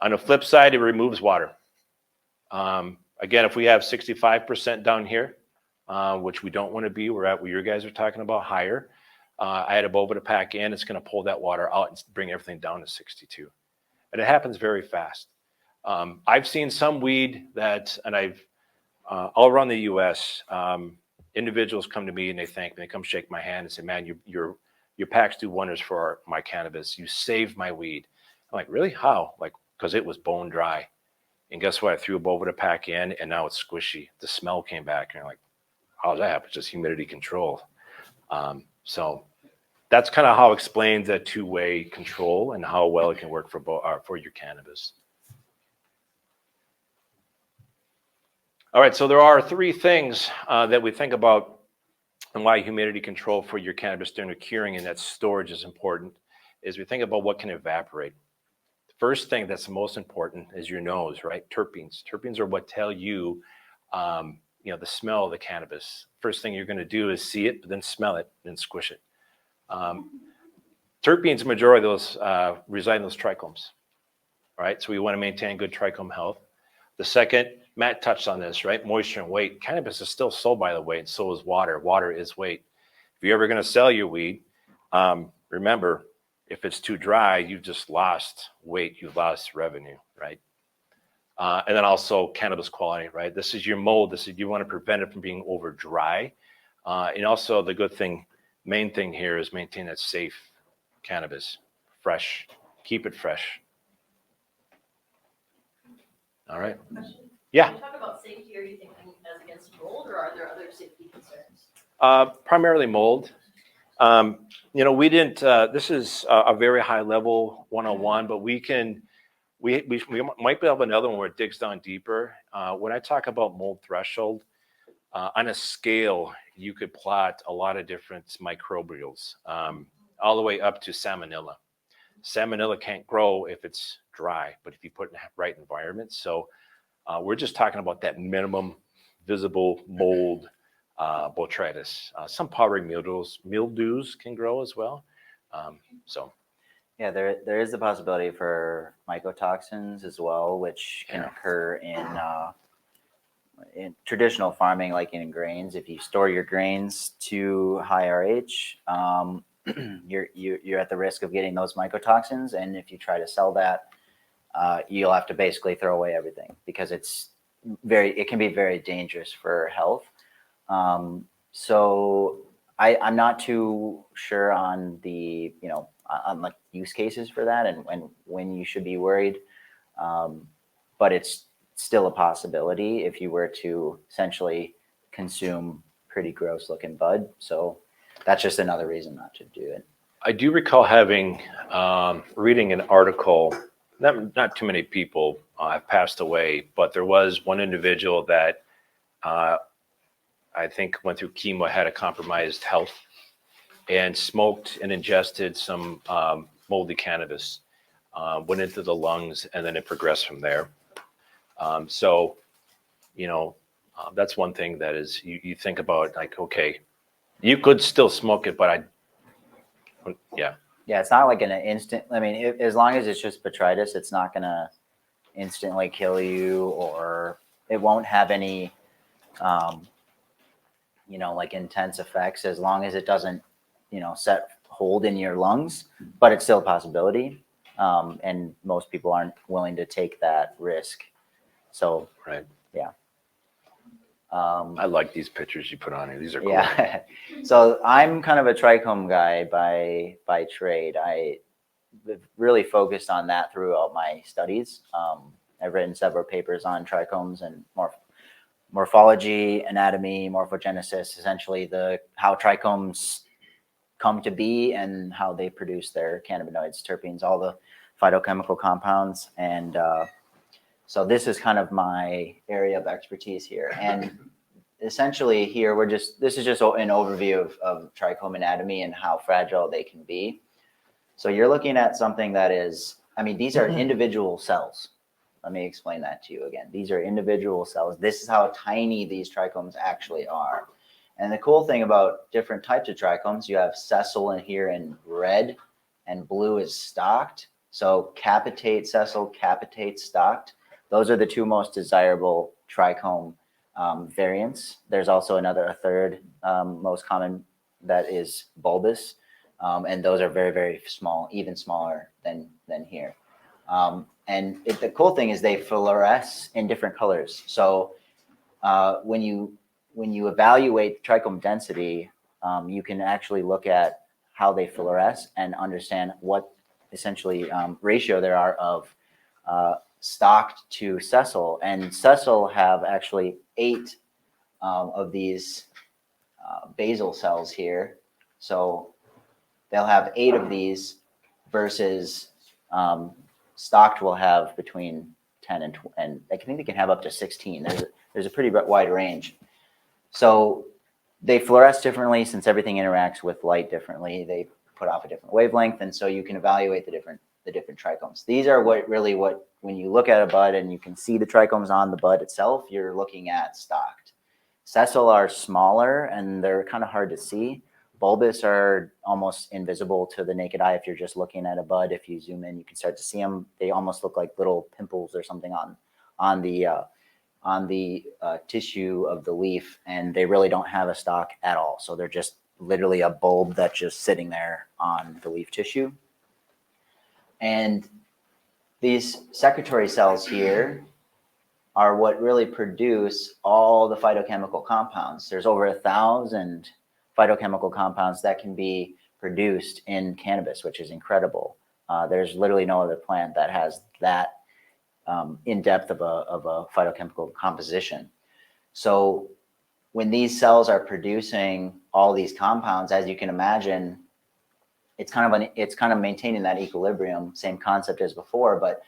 On the flip side, it removes water. Again, if we have 65% down here, which we don't want to be, we're at what you guys are talking about, higher. I had a Boveda pack in, it's going to pull that water out and bring everything down to 62. And it happens very fast. I've seen some weed and I've, all around the US, individuals come to me and they thank me, they come shake my hand and say, man, your packs do wonders for my cannabis. You saved my weed. I'm like, really? How? Like, because it was bone dry. And guess what? I threw a Boveda pack in, and now it's squishy. The smell came back, and you're like, how does that happen? It's just humidity control. So that's kind of how it explains that two-way control and how well it can work for your cannabis. All right, so there are three things that we think about and why humidity control for your cannabis during the curing and that storage is important, is we think about what can evaporate. The first thing that's the most important is your nose, right? Terpenes. Terpenes are what tell you, the smell of the cannabis. First thing you're going to do is see it, but then smell it, then squish it. Terpenes, majority of those reside in those trichomes, right? So we want to maintain good trichome health. The second, Matt touched on this, right? Moisture and weight. Cannabis is still sold by the weight, and so is water. Water is weight. If you're ever going to sell your weed, remember, if it's too dry, you've just lost weight, you've lost revenue, right? And then also cannabis quality, right? This is your mold. You want to prevent it from being over dry. And also the good thing, main thing here is maintain that safe cannabis, fresh, keep it fresh. All right. Yeah. When you talk about safety, are you thinking as against mold, or are there other safety concerns? Primarily mold. We didn't, this is a very high level 101, but we might have another one where it digs down deeper. When I talk about mold threshold, On a scale, you could plot a lot of different microbials, all the way up to salmonella. Salmonella can't grow if it's dry, but if you put it in the right environment. So we're just talking about that minimum visible mold, botrytis. Some powdery mildews can grow as well. So Yeah, there is the possibility for mycotoxins as well, which can occur in traditional farming, like in grains. If you store your grains to high RH, you're at the risk of getting those mycotoxins. And if you try to sell that, you'll have to basically throw away everything because it can be very dangerous for health. So I'm not too sure on the, on like use cases for that and when you should be worried. But it's still a possibility if you were to essentially consume pretty gross looking bud. So that's just another reason not to do it. I do recall having, reading an article, not too many people have passed away, but there was one individual that I think went through chemo, had a compromised health, and smoked and ingested some moldy cannabis, went into the lungs, and then it progressed from there. So, that's one thing that is, you think about like, okay, you could still smoke it, but yeah. Yeah, it's not like an instant. I mean, as long as it's just botrytis, it's not going to instantly kill you, or it won't have any, like intense effects as long as it doesn't, set hold in your lungs. But it's still a possibility, and most people aren't willing to take that risk. So, Right. Yeah. I like these pictures you put on here. These are cool. Yeah. So I'm kind of a trichome guy by trade. I really focused on that throughout my studies. I've written several papers on trichomes and morphology, anatomy, morphogenesis, essentially how trichomes come to be and how they produce their cannabinoids, terpenes, all the phytochemical compounds. And so this is kind of my area of expertise here. And essentially here, this is just an overview of trichome anatomy and how fragile they can be. So you're looking at something that is, these are individual cells. Let me explain that to you again. These are individual cells. This is how tiny these trichomes actually are. And the cool thing about different types of trichomes, you have sessile in here in red, and blue is stalked. So capitate sessile, capitate stalked. Those are the two most desirable trichome variants. There's also a third most common that is bulbous. And those are very, very small, even smaller than here. And the cool thing is they fluoresce in different colors. So when you evaluate trichome density, you can actually look at how they fluoresce and understand what essentially ratio there are of stalked to sessile. And sessile have actually 8 of these basal cells here. So they'll have 8 of these versus stalked will have between 10 and I think they can have up to 16. There's a pretty wide range. So they fluoresce differently since everything interacts with light differently. They put off a different wavelength, and so you can evaluate the different trichomes. These are what when you look at a bud and you can see the trichomes on the bud itself, you're looking at stalked. Sessile are smaller and they're kind of hard to see. Bulbous are almost invisible to the naked eye if you're just looking at a bud. If you zoom in, you can start to see them. They almost look like little pimples or something on the tissue of the leaf, and they really don't have a stalk at all. So they're just literally a bulb that's just sitting there on the leaf tissue. And these secretory cells here are what really produce all the phytochemical compounds. There's over 1,000 phytochemical compounds that can be produced in cannabis, which is incredible. There's literally no other plant that has that in depth of a phytochemical composition. So when these cells are producing all these compounds, as you can imagine, it's kind of maintaining that equilibrium, same concept as before, but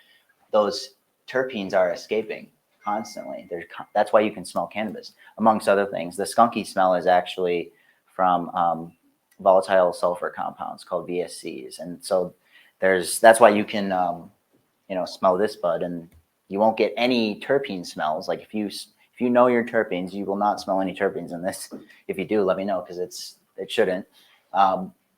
those terpenes are escaping. constantly. That's why you can smell cannabis, amongst other things. The skunky smell is actually from volatile sulfur compounds called VSCs, and so that's why you can smell this bud, and you won't get any terpene smells. Like if you know your terpenes, you will not smell any terpenes in this. If you do, let me know, because it shouldn't.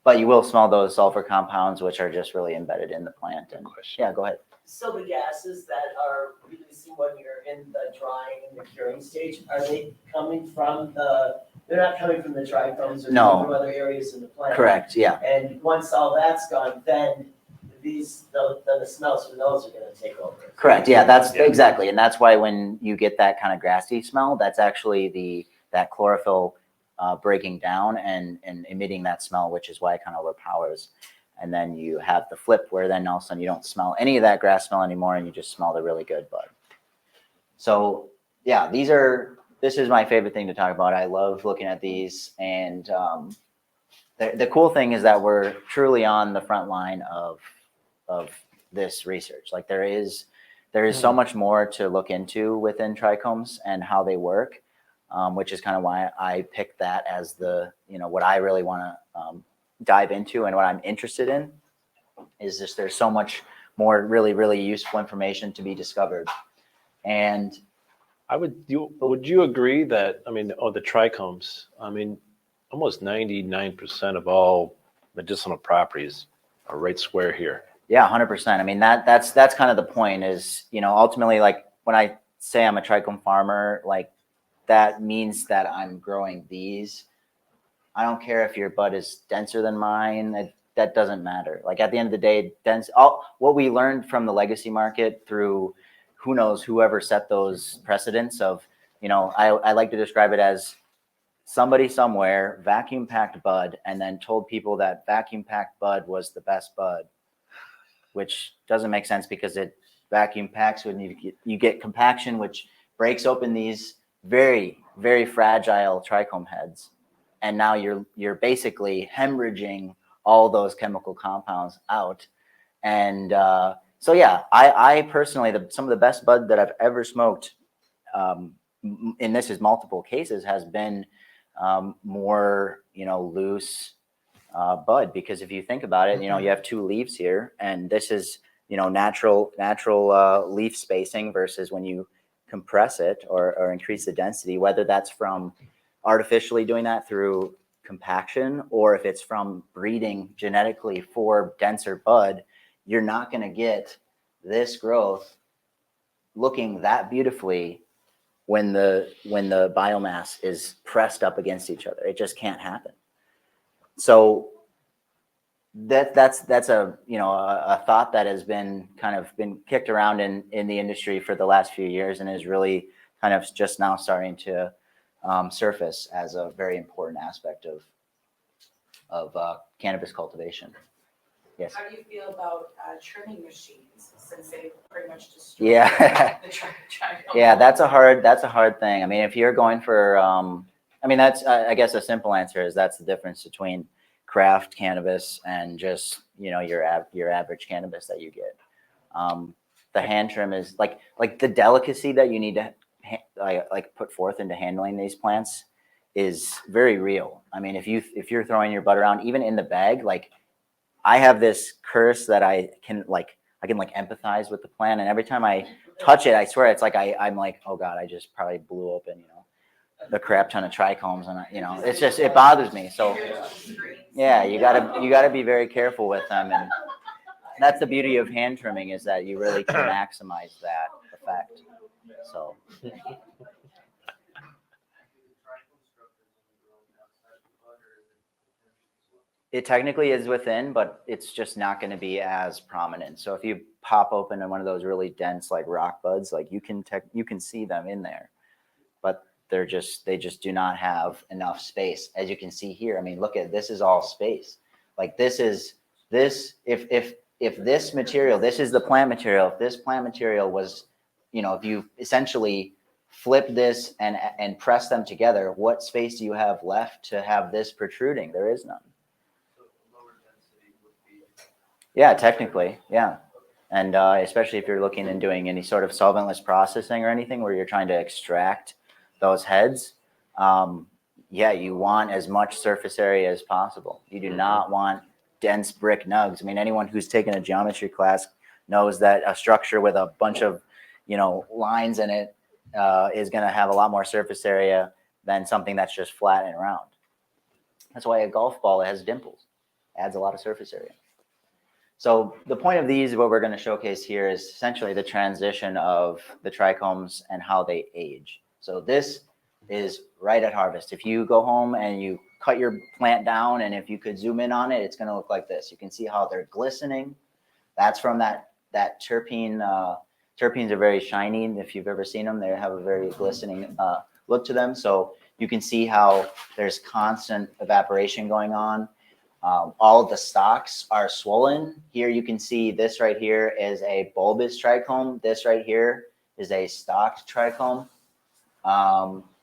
But you will smell those sulfur compounds, which are just really embedded in the plant. And yeah, go ahead. So the gases that are released when you're in the drying and the curing stage, are they coming from they're not coming from the dry cones or No. from other areas in the plant? Correct, yeah. And once all that's gone, then the smells from those are gonna take over. Correct, yeah, that's exactly. And that's why when you get that kind of grassy smell, that's actually that chlorophyll breaking down and emitting that smell, which is why it kind of overpowers. And then you have the flip where then all of a sudden you don't smell any of that grass smell anymore, and you just smell the really good bud. So yeah, this is my favorite thing to talk about. I love looking at these, and the cool thing is that we're truly on the front line of this research. Like there is so much more to look into within trichomes and how they work, which is kind of why I picked that as what I really want to dive into, and what I'm interested in is just there's so much more really, really useful information to be discovered. And would you agree that, the trichomes, almost 99% of all medicinal properties are right square here. Yeah, 100%. That's kind of the point is, ultimately, like when I say I'm a trichome farmer, like that means that I'm growing these. I don't care if your bud is denser than mine. That doesn't matter. Like at the end of the day, what we learned from the legacy market through who knows, whoever set those precedents of, I like to describe it as somebody somewhere vacuum packed bud and then told people that vacuum packed bud was the best bud, which doesn't make sense because it vacuum packs when you get compaction, which breaks open these very, very fragile trichome heads. And now you're basically hemorrhaging all those chemical compounds out. And so yeah, I personally, some of the best bud that I've ever smoked, and this is multiple cases, has been more loose bud, because if you think about it, you have two leaves here, and this is natural leaf spacing versus when you compress it or increase the density, whether that's from artificially doing that through compaction or if it's from breeding genetically for denser bud, you're not going to get this growth looking that beautifully when the biomass is pressed up against each other. It just can't happen. So that's a a thought that has been kicked around in the industry for the last few years, and is really kind of just now starting to surface as a very important aspect of cannabis cultivation. Yes. How do you feel about trimming machines, since they pretty much destroy the trichome? Yeah, that's a hard thing. If you're going for, that's I guess a simple answer is that's the difference between craft cannabis and just your average cannabis that you get. The hand trim is like the delicacy that you need to put forth into handling these plants is very real. If you're throwing your bud around, even in the bag, like I have this curse that I can empathize with the plant, and every time I touch it, I swear it's like I'm like, oh God, I just probably blew open the crap ton of trichomes, and it's just, it bothers me. So yeah, you gotta be very careful with them, and that's the beauty of hand trimming, is that you really can maximize that effect. So it technically is within, but it's just not going to be as prominent. So if you pop open one of those really dense like rock buds, like you can see them in there, but they just do not have enough space. As you can see here, look at this, is all space. Like this if this material, this is the plant material. If this plant material was, if you essentially flip this and press them together, what space do you have left to have this protruding? There is none. Yeah, technically, yeah. And especially if you're looking and doing any sort of solventless processing or anything where you're trying to extract those heads, yeah, you want as much surface area as possible. You do not want dense brick nugs. I mean, anyone who's taken a geometry class knows that a structure with a bunch of, lines in it is going to have a lot more surface area than something that's just flat and round. That's why a golf ball that has dimples adds a lot of surface area. So the point of these, what we're going to showcase here, is essentially the transition of the trichomes and how they age. So this is right at harvest. If you go home and you cut your plant down, and if you could zoom in on it, it's going to look like this. You can see how they're glistening. That's from that terpene. Terpenes are very shiny. If you've ever seen them, they have a very glistening look to them. So you can see how there's constant evaporation going on. All of the stalks are swollen. Here you can see this right here is a bulbous trichome. This right here is a stalked trichome.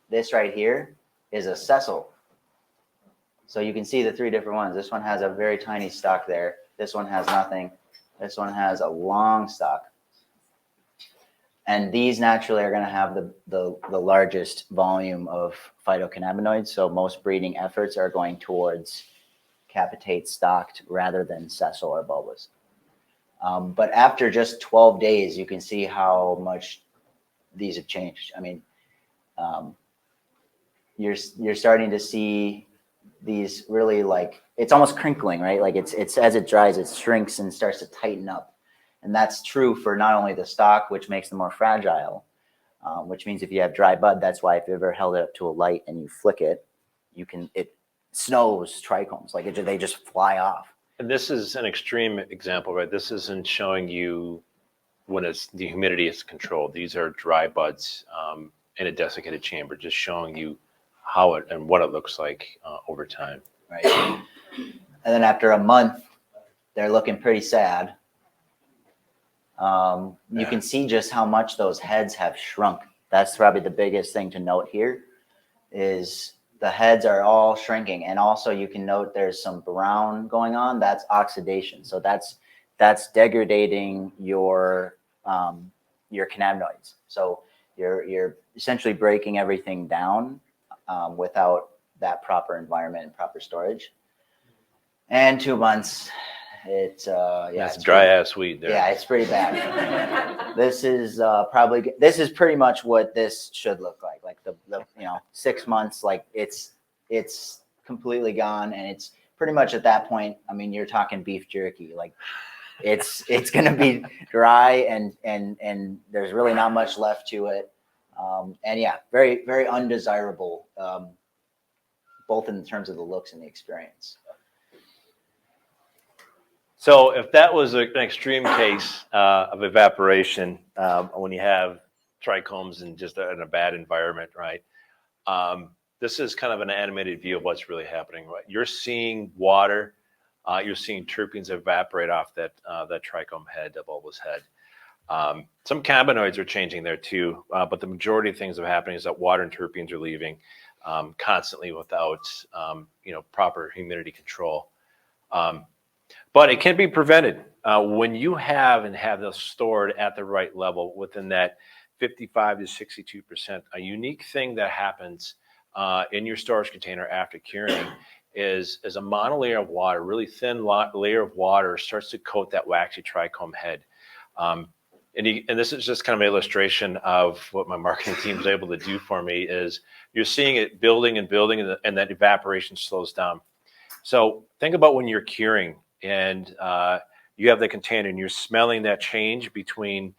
This right here is a sessile. So you can see the three different ones. This one has a very tiny stalk there. This one has nothing. This one has a long stalk. And these naturally are going to have the largest volume of phytocannabinoids. So most breeding efforts are going towards capitate stalked rather than sessile or bulbous. But after just 12 days, you can see how much these have changed. I mean, you're starting to see these really, like, it's almost crinkling, right? Like it's as it dries, it shrinks and starts to tighten up. And that's true for not only the stalk, which makes them more fragile, which means if you have dry bud, that's why if you ever held it up to a light and you flick it, it snows trichomes, like they just fly off. And this is an extreme example, right? This isn't showing you when the humidity is controlled. These are dry buds in a desiccated chamber, just showing you how it and what it looks like over time. Right. And then after a month, they're looking pretty sad. You can see just how much those heads have shrunk. That's probably the biggest thing to note here, is the heads are all shrinking. And also you can note there's some brown going on. That's oxidation. So that's degrading your cannabinoids. So you're essentially breaking everything down without that proper environment and proper storage. And 2 months, it's dry ass weed there. Yeah, it's pretty bad. This is pretty much what this should look like. Like the 6 months, like it's completely gone, and it's pretty much at that point. I mean, you're talking beef jerky. Like it's gonna be dry and there's really not much left to it. And yeah, very, very undesirable, both in terms of the looks and the experience. So if that was an extreme case of evaporation, when you have trichomes in just in a bad environment, right? This is kind of an animated view of what's really happening, right? You're seeing water, you're seeing terpenes evaporate off that trichome head, the bulbous head. Some cannabinoids are changing there too, but the majority of things that are happening is that water and terpenes are leaving constantly without proper humidity control. But it can be prevented when you have those stored at the right level within that 55 to 62%. A unique thing that happens in your storage container after curing is a monolayer of water, really thin layer of water starts to coat that waxy trichome head. And this is just kind of an illustration of what my marketing team is able to do for me. Is you're seeing it building and building, and that evaporation slows down. So think about when you're curing and you have the container and you're smelling that change between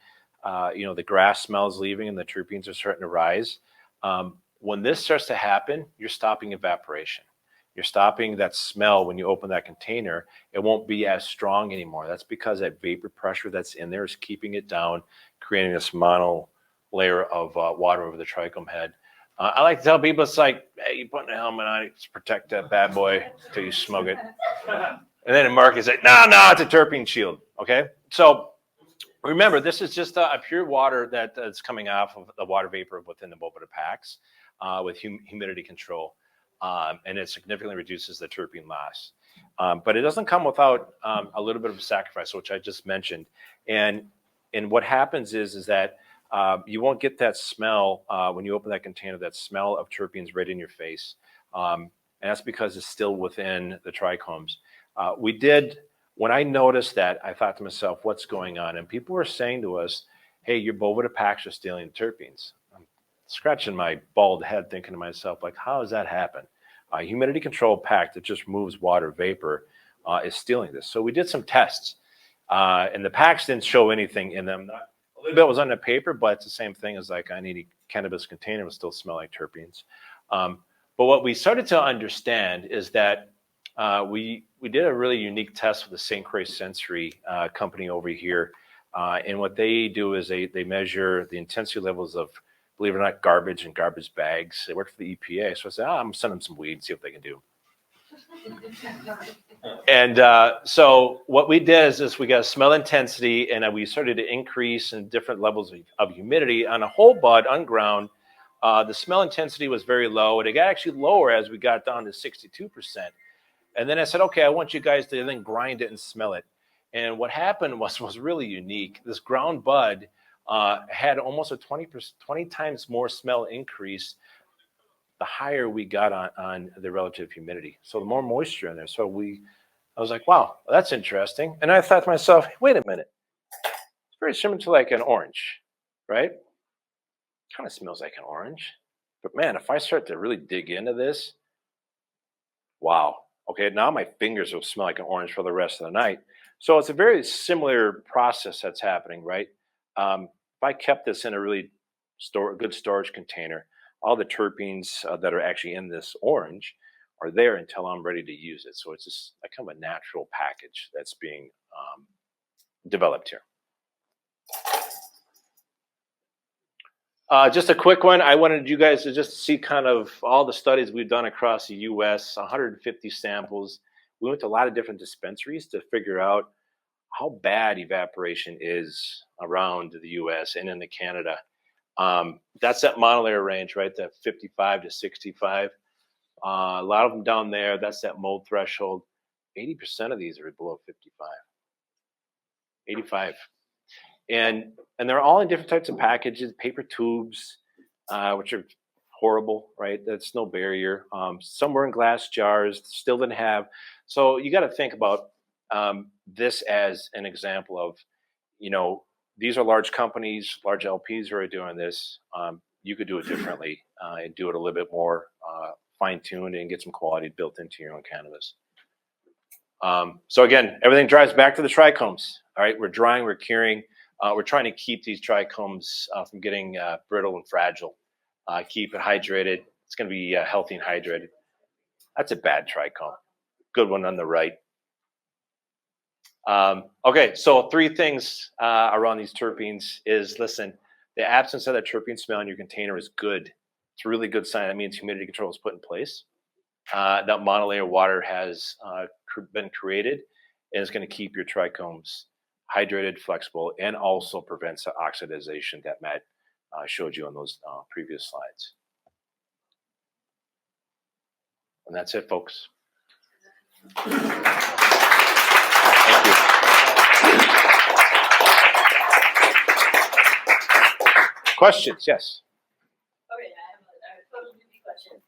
the grass smells leaving and the terpenes are starting to rise. When this starts to happen, you're stopping evaporation. You're stopping that smell when you open that container. It won't be as strong anymore. That's because that vapor pressure that's in there is keeping it down, creating this mono layer of water over the trichome head. I like to tell people, it's like, hey, you put a helmet on it to protect that bad boy until you smoke it. And then the market say, no, it's a terpene shield. Okay, so remember, this is just a pure water that's coming off of the water vapor within the Boveda packs with humidity control. and it significantly reduces the terpene loss. But it doesn't come without a little bit of a sacrifice, which I just mentioned. And what happens is that you won't get that smell when you open that container, that smell of terpenes right in your face. And that's because it's still within the trichomes. When I noticed that, I thought to myself, what's going on? And people were saying to us, hey, your Boveda packs are stealing the terpenes. I'm scratching my bald head thinking to myself, like, how does that happen? A humidity control pack that just removes water vapor is stealing this. So we did some tests, and the packs didn't show anything in them. A little bit was on the paper, but it's the same thing as like any cannabis container would still smell like terpenes. But what we started to understand is that we did a really unique test with the St. Croix Sensory company over here. And what they do is they measure the intensity levels of, believe it or not, garbage and garbage bags. They work for the EPA. So I said, I'm going to send them some weed and see what they can do. And so what we did is we got a smell intensity, and we started to increase in different levels of humidity. On a whole bud, unground, the smell intensity was very low, and it got actually lower as we got down to 62%. And then I said, okay, I want you guys to then grind it and smell it. And what happened was really unique. This ground bud had almost a 20 times more smell increase the higher we got on the relative humidity. So the more moisture in there. So I was like, wow, that's interesting. And I thought to myself, wait a minute. It's very similar to like an orange, right? Kind of smells like an orange. But man, if I start to really dig into this, wow. Okay, now my fingers will smell like an orange for the rest of the night. So it's a very similar process that's happening, right? If I kept this in a really good storage container, all the terpenes that are actually in this orange are there until I'm ready to use it. So it's just like kind of a natural package that's being developed here. Just a quick one. I wanted you guys to just see kind of all the studies we've done across the U.S., 150 samples. We went to a lot of different dispensaries to figure out how bad evaporation is around the U.S. and into Canada. That's that monolayer range, right? That 55 to 65. A lot of them down there, that's that mold threshold. 80% of these are below 55. 85. And they're all in different types of packages, paper tubes, which are horrible, right? That's no barrier. Some were in glass jars, still didn't have. So you got to think about this as an example of, these are large companies, large LPs who are doing this. You could do it differently and do it a little bit more fine-tuned and get some quality built into your own cannabis. So again, everything drives back to the trichomes. All right, we're drying, we're curing. We're trying to keep these trichomes from getting brittle and fragile. Keep it hydrated. It's going to be healthy and hydrated. That's a bad trichome. Good one on the right. Okay, so 3 things around these terpenes is, listen, the absence of that terpene smell in your container is good. It's a really good sign. That means humidity control is put in place. That monolayer water has been created, and it's going to keep your trichomes hydrated, flexible, and also prevents the oxidization that Matt showed you on those previous slides. And that's it, folks. Thank you. Questions? Yes. Okay, I have a totally different question.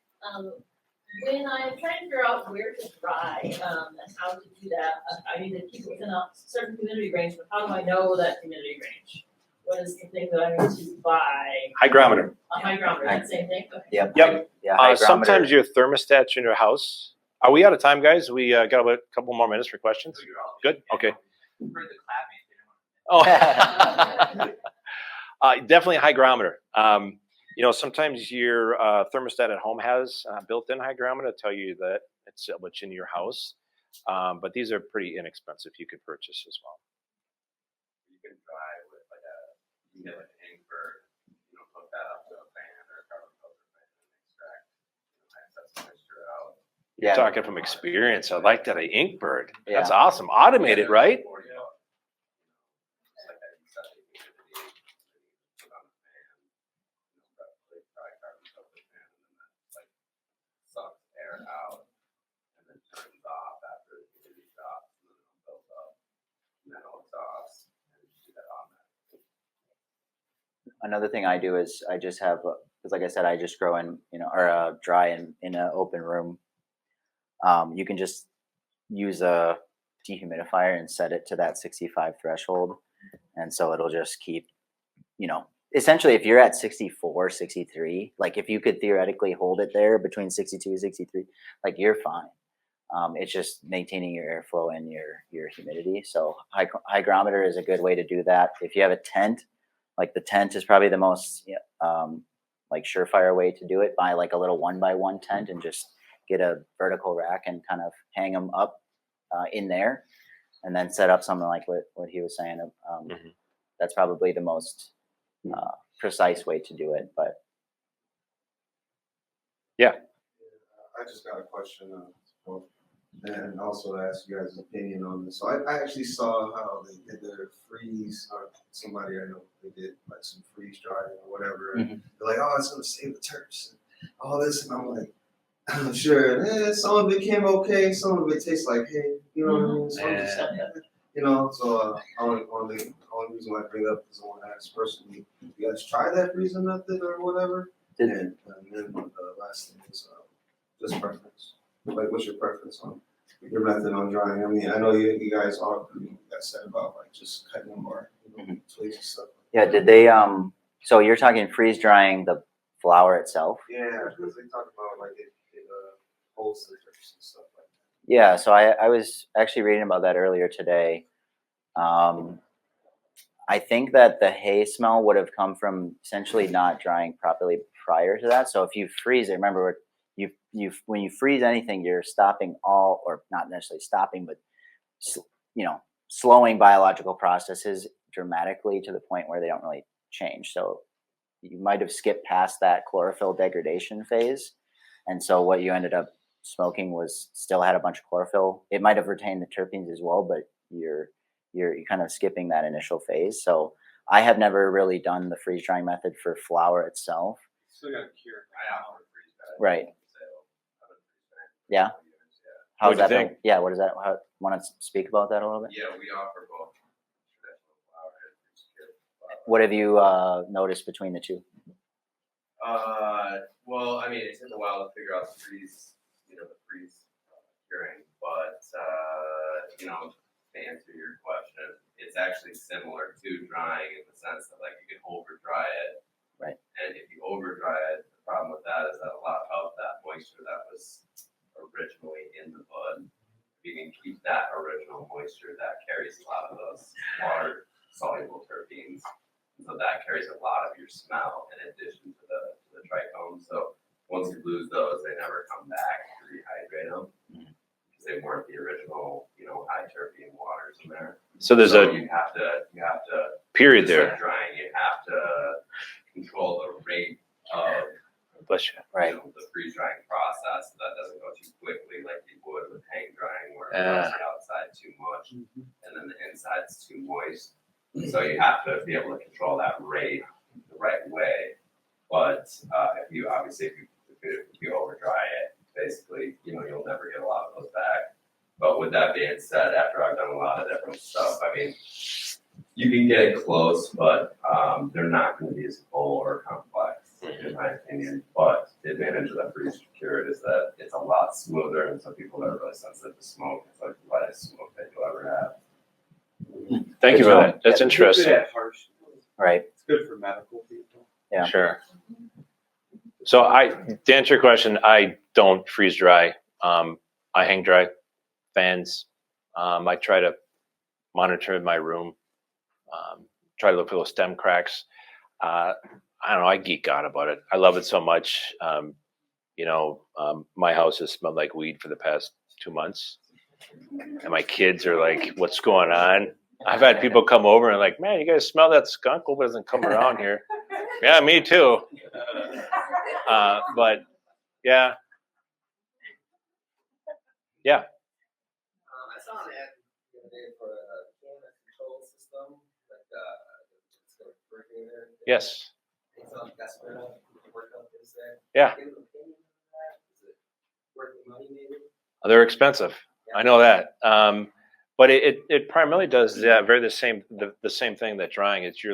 When I'm trying to figure out where to dry and how to do that, I need to keep it within a certain humidity range, but how do I know that humidity range? What is the thing that I need to buy? Hygrometer. A hygrometer, that same thing? Okay. Yep. Yep. Yeah. Hygrometer. Sometimes your thermostats in your house. Are we out of time, guys? We got a couple more minutes for questions. Good. Okay. Oh. Definitely a hygrometer. Sometimes your thermostat at home has built-in hygrometer to tell you that it's what's in your house. But these are pretty inexpensive. You could purchase as well. You can dry with you get an inkbird, hook that up to a fan or a carbon filter fan and extract excess moisture out. You're talking from experience. I like that. An inkbird. Yeah. That's awesome. Automated, right? Another thing I do is I just have, because like I said, I just grow in, or dry in an open room. You can just use a dehumidifier and set it to that 65 threshold. And so it'll just keep, essentially if you're at 64, 63, like if you could theoretically hold it there between 62 and 63, like you're fine. It's just maintaining your airflow and your humidity. So hygrometer is a good way to do that. If you have a tent, like the tent is probably the most like surefire way to do it. Buy like a little 1x1 tent and just get a vertical rack and kind of hang them up in there, and then set up something like what he was saying. That's probably the most precise way to do it. But I just got a question, and also to ask you guys' opinion on this. So I actually saw how they did their freeze, or somebody I know, they did like some freeze drying or whatever. And they're like, oh, it's gonna save the terps and all this, and I'm like, I'm sure. Some of it came okay, some of it tastes like hay. You know what I mean? So I'm just, So only reason why I bring it up is I want to ask personally, you guys try that freezing method or whatever? And then the last thing is just preference. Like, what's your preference on your method on drying? I mean, I know you guys all got said about like just cutting them or twigs and stuff. yeah, did they? So you're talking freeze drying the flower itself? Yeah, because they talk about like it holds the terps and stuff like that. Yeah, so I was actually reading about that earlier today. I think that the hay smell would have come from essentially not drying properly prior to that. So if you freeze it, remember when you freeze anything, you're stopping all, or not necessarily stopping, but slowing biological processes dramatically to the point where they don't really change. So you might have skipped past that chlorophyll degradation phase, and so what you ended up smoking was still had a bunch of chlorophyll. It might have retained the terpenes as well, but you're kind of skipping that initial phase. So I have never really done the freeze drying method for flower itself. Still got cured. Right. Yeah. How's that been? Yeah. What is that? Want to speak about that a little bit? Yeah, we offer both traditional flower and cured flower. What have you noticed between the two? Well, I mean, it took a while to figure out the freeze curing, but to answer your question, it's actually similar to drying in the sense that like you can over dry it. Right. And if you over dry it, the problem with that is that a lot of that moisture that was originally in the bud, you can keep that original moisture that carries a lot of those water soluble terpenes. So that carries a lot of your smell in addition to the trichome. So once you lose those, they never come back to rehydrate them because they weren't the original, high terpene waters in there. So there's you have to period there. Drying, you have to control the rate of right. The freeze drying process, so that doesn't go too quickly like you would with hang drying, where it dries the outside too much and then the inside's too moist. So you have to be able to control that rate the right way. But if you over dry it, basically, you'll never get a lot of those back. But with that being said, after I've done a lot of different stuff, I mean, you can get it close, but they're not going to be as full or complex, in my opinion. But the advantage of that freeze cured is that it's a lot smoother, and so people that are really sensitive to smoke, it's like the lightest smoke that you'll ever have. Thank you for that. That's interesting. Right. It's good for medical people. Yeah. Sure. So to answer your question, I don't freeze dry. I hang dry fans. I try to monitor my room. Try to look for those stem cracks. I don't know. I geek out about it. I love it so much. My house has smelled like weed for the past 2 months, and my kids are like, "What's going on?" I've had people come over and like, "Man, you guys smell that skunk? Hope it doesn't come around here." Yeah, me too. But yeah. I saw an ad the other day for a cannabis control system, like it's got a working there. Yes. It's on desperate work out this there. Yeah. Do you have an opinion on that? Is it worth the money maybe? They're expensive. Yeah. I know that. But it primarily does the same thing that drying. It's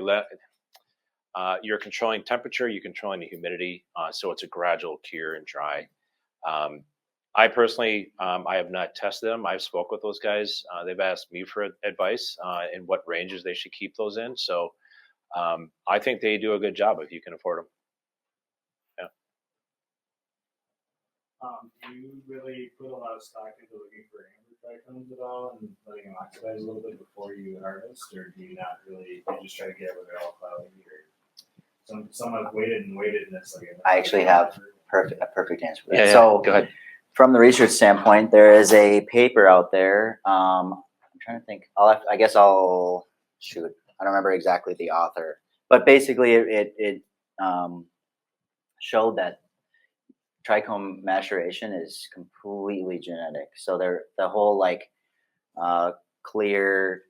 You're controlling temperature, you're controlling the humidity, so it's a gradual cure and dry. I personally, I have not tested them. I've spoke with those guys. They've asked me for advice in what ranges they should keep those in. So I think they do a good job if you can afford them. Do you really put a lot of stock into looking for amber trichomes at all and letting them oxidize a little bit before you harvest, or do you not really? You just try to get where they're all cloudy, or some have waited and waited, and it's like. I actually have a perfect answer for that. Yeah, So go ahead. from the research standpoint, there is a paper out there. I'm trying to think. I guess I'll shoot. I don't remember exactly the author, but basically it showed that trichome maturation is completely genetic. So the whole like clear,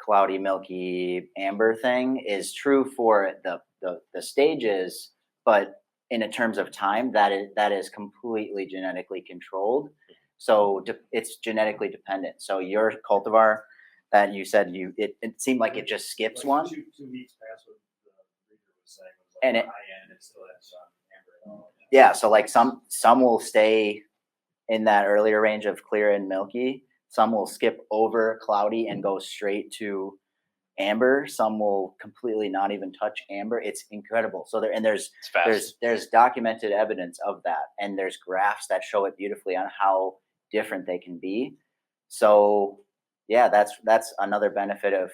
cloudy, milky, amber thing is true for the stages, but in terms of time, that is completely genetically controlled. So it's genetically dependent. So your cultivar that you said it seemed like it just skips one. 2 weeks past what the reader was saying was like And it- high end, it still has some amber at all. Yeah, so like some will stay in that earlier range of clear and milky. Some will skip over cloudy and go straight to amber. Some will completely not even touch amber. It's incredible. So there's It's fast. there's documented evidence of that, and there's graphs that show it beautifully on how different they can be. So yeah, that's another benefit of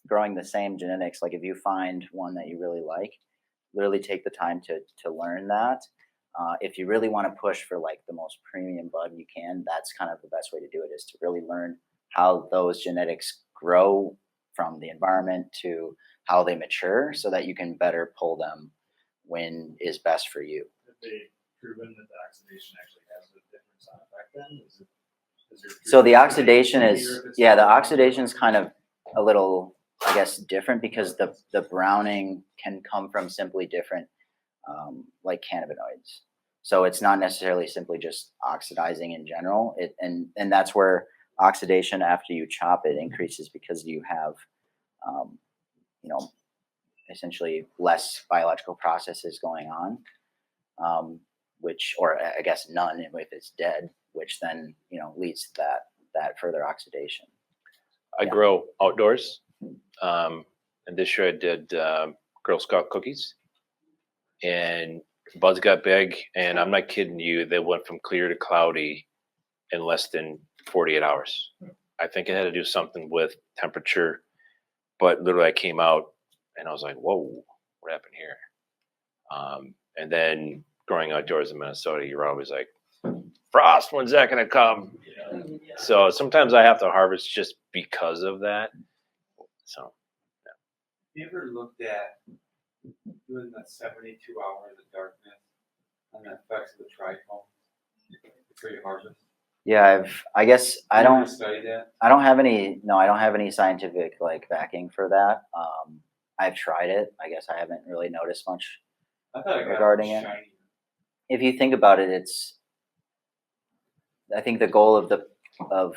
growing the same genetics. Like if you find one that you really like, literally take the time to learn that. If you really want to push for like the most premium bud you can, that's kind of the best way to do it, is to really learn how those genetics grow from the environment to how they mature, so that you can better pull them when is best for you. Have they proven that the oxidation actually has a different sound effect then? Is there So the proof that oxidation it's is, clear if it's yeah, the not- oxidation is kind of a little, I guess, different, because the browning can come from simply different like cannabinoids. So it's not necessarily simply just oxidizing in general. And that's where oxidation after you chop it increases, because you have essentially less biological processes going on, which, or I guess none if it's dead, which then leads to that further oxidation. I grow outdoors, and this year I did Girl Scout cookies, and buds got big, and I'm not kidding you, they went from clear to cloudy in less than 48 hours. I think it had to do something with temperature, but literally I came out and I was like, whoa, what happened here? And then growing outdoors in Minnesota, you're always like, frost, when's that gonna come? So sometimes I have to harvest just because of that. So You ever looked at doing that 72 hours of darkness and the effects of the trichome before you harvest? Yeah, I guess I You ever don't studied that? I don't have any scientific like backing for that. I've tried it. I guess I haven't really noticed much I thought it got regarding it. shiny. If you think about it, I think the goal of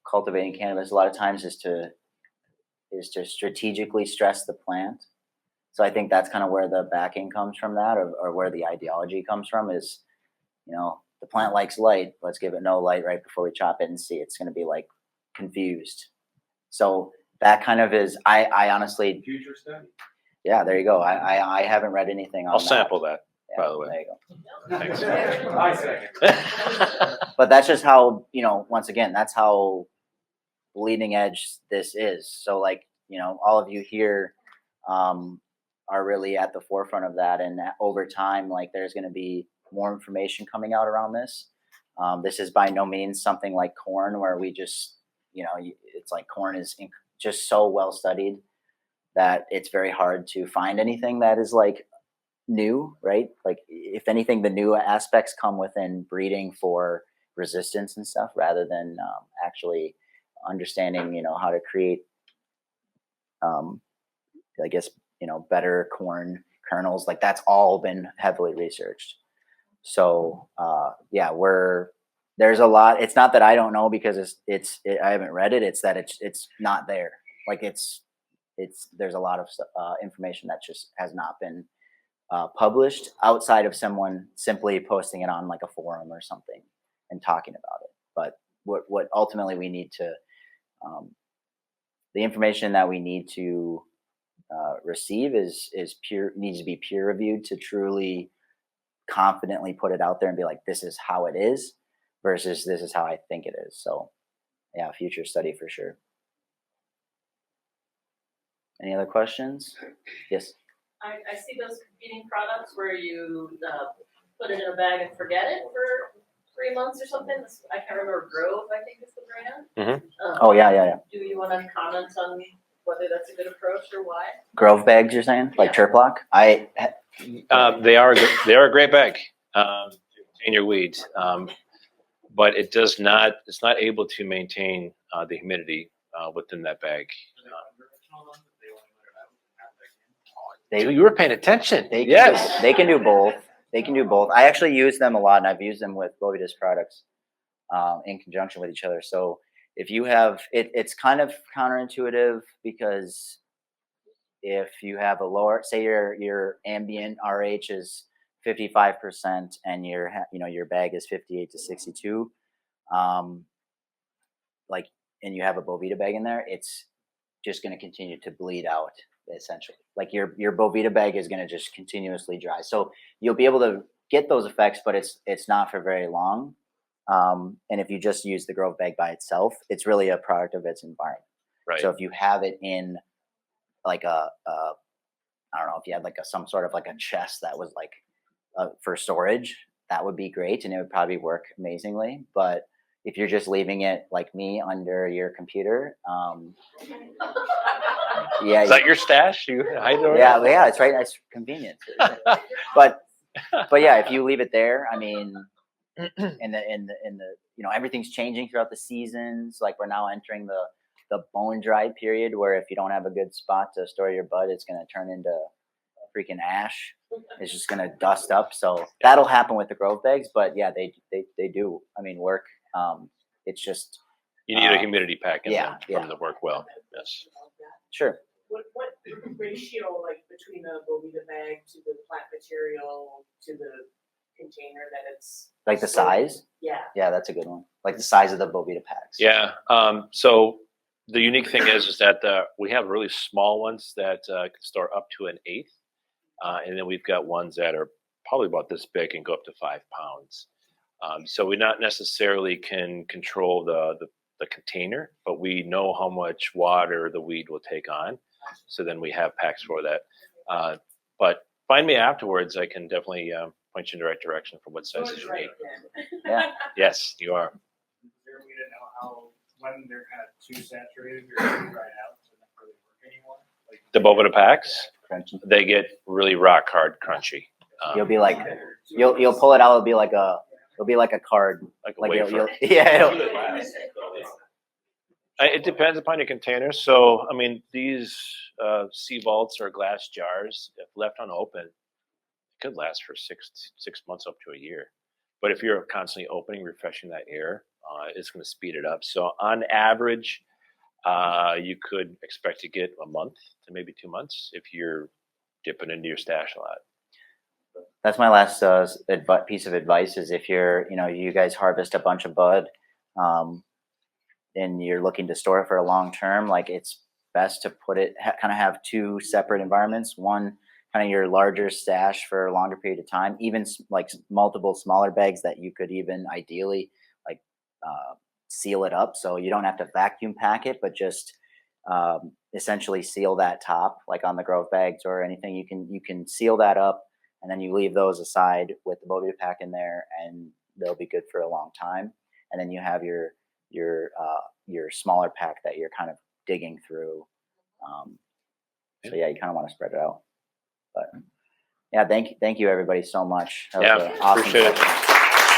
cultivating cannabis a lot of times is to strategically stress the plant. So I think that's kind of where the backing comes from, that, or where the ideology comes from, is, the plant likes light. Let's give it no light right before we chop it and see it's going to be like confused. So that kind of is, I honestly, Future study. yeah, there you go. I haven't read anything on I'll that. sample that, Yeah, by the way. there you go. Thanks. I second. But that's just how, once again, that's how bleeding edge this is. So like, all of you here are really at the forefront of that. And over time, like, there's going to be more information coming out around this. This is by no means something like corn, where we just, it's like corn is just so well studied that it's very hard to find anything that is like new, right? Like, if anything, the new aspects come within breeding for resistance and stuff, rather than actually understanding, how to create, I guess, better corn kernels. Like, that's all been heavily researched. So yeah, there's a lot. It's not that I don't know because I haven't read it. It's that it's not there. Like, it's there's a lot of information that just has not been published outside of someone simply posting it on like a forum or something and talking about it. But what ultimately we need to, the information that we need to receive is needs to be peer reviewed to truly confidently put it out there and be like, this is how it is versus this is how I think it is. So yeah, future study for sure. Any other questions? Yes. I see those competing products where you put it in a bag and forget it for 3 months or something. I can't remember. Grove, I think is the brand. Oh yeah. Do you want to comment on whether that's a good approach or why? Grove bags, you're saying, like Terplock? They are a great bag to contain your weeds, but it does not. It's not able to maintain the humidity within that bag. You were paying attention. Yes, they can do both. They can do both. I actually use them a lot, and I've used them with Boveda's products in conjunction with each other. So if you have it's kind of counterintuitive because if you have a lower, say your ambient RH is 55% and your bag is 58 to 62, like, and you have a Boveda bag in there, it's just going to continue to bleed out. Essentially, like your Boveda bag is going to just continuously dry. So you'll be able to get those effects, but it's not for very long. And if you just use the Grove bag by itself, it's really a product of its environment. Right. So if you have it in like I don't know, if you had like some sort of like a chest that was like for storage, that would be great and it would probably work amazingly. But if you're just leaving it like me under your computer, yeah. Is that your stash? You hide it? Yeah, it's right. It's convenient. But yeah, if you leave it there, I mean, in the everything's changing throughout the seasons. Like we're now entering the bone dry period where if you don't have a good spot to store your bud, it's gonna turn into freaking ash. It's just gonna dust up. So that'll happen with the Grove bags. But yeah, they do. I mean, work. It's just you need a humidity pack in them for them to work well. Yes. Sure. What ratio, like between the Boveda bag to the plant material to the container that it's like the size? Yeah, that's a good one. Like the size of the Boveda packs. Yeah. So the unique thing is that we have really small ones that can store up to 1/8, and then we've got ones that are probably about this big and go up to 5 pounds. So we not necessarily can control the container, but we know how much water the weed will take on. So then we have packs for that. But find me afterwards. I can definitely point you in the right direction for what sizes you need. Yeah. Yes, you are. Is there a way to know how when they're kind of too saturated or too dried out to not really work anymore? Like The Boveda packs, Crunchy. they get really rock hard crunchy. You'll be like, you'll pull it out. It'll be like a card. Like a Like wafer. It depends upon your container. So, I mean, these sea vaults or glass jars, if left unopened, could last for six months up to a year. But if you're constantly opening, refreshing that air, it's going to speed it up. So on average, you could expect to get a month to maybe 2 months if you're dipping into your stash a lot. That's my last piece of advice is if you guys harvest a bunch of bud, and you're looking to store it for a long term, like it's best to put it, kind of have 2 separate environments. One, kind of your larger stash for a longer period of time, even like multiple smaller bags that you could even ideally like seal it up. So you don't have to vacuum pack it, but just essentially seal that top, like on the Grove bags or anything. You can seal that up, and then you leave those aside with the Boveda pack in there, and they'll be good for a long time. And then you have your smaller pack that you're kind of digging through. So yeah, you kind of want to spread it out. But yeah, thank you everybody so much. That was an awesome appreciate it. session.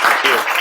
Thank you.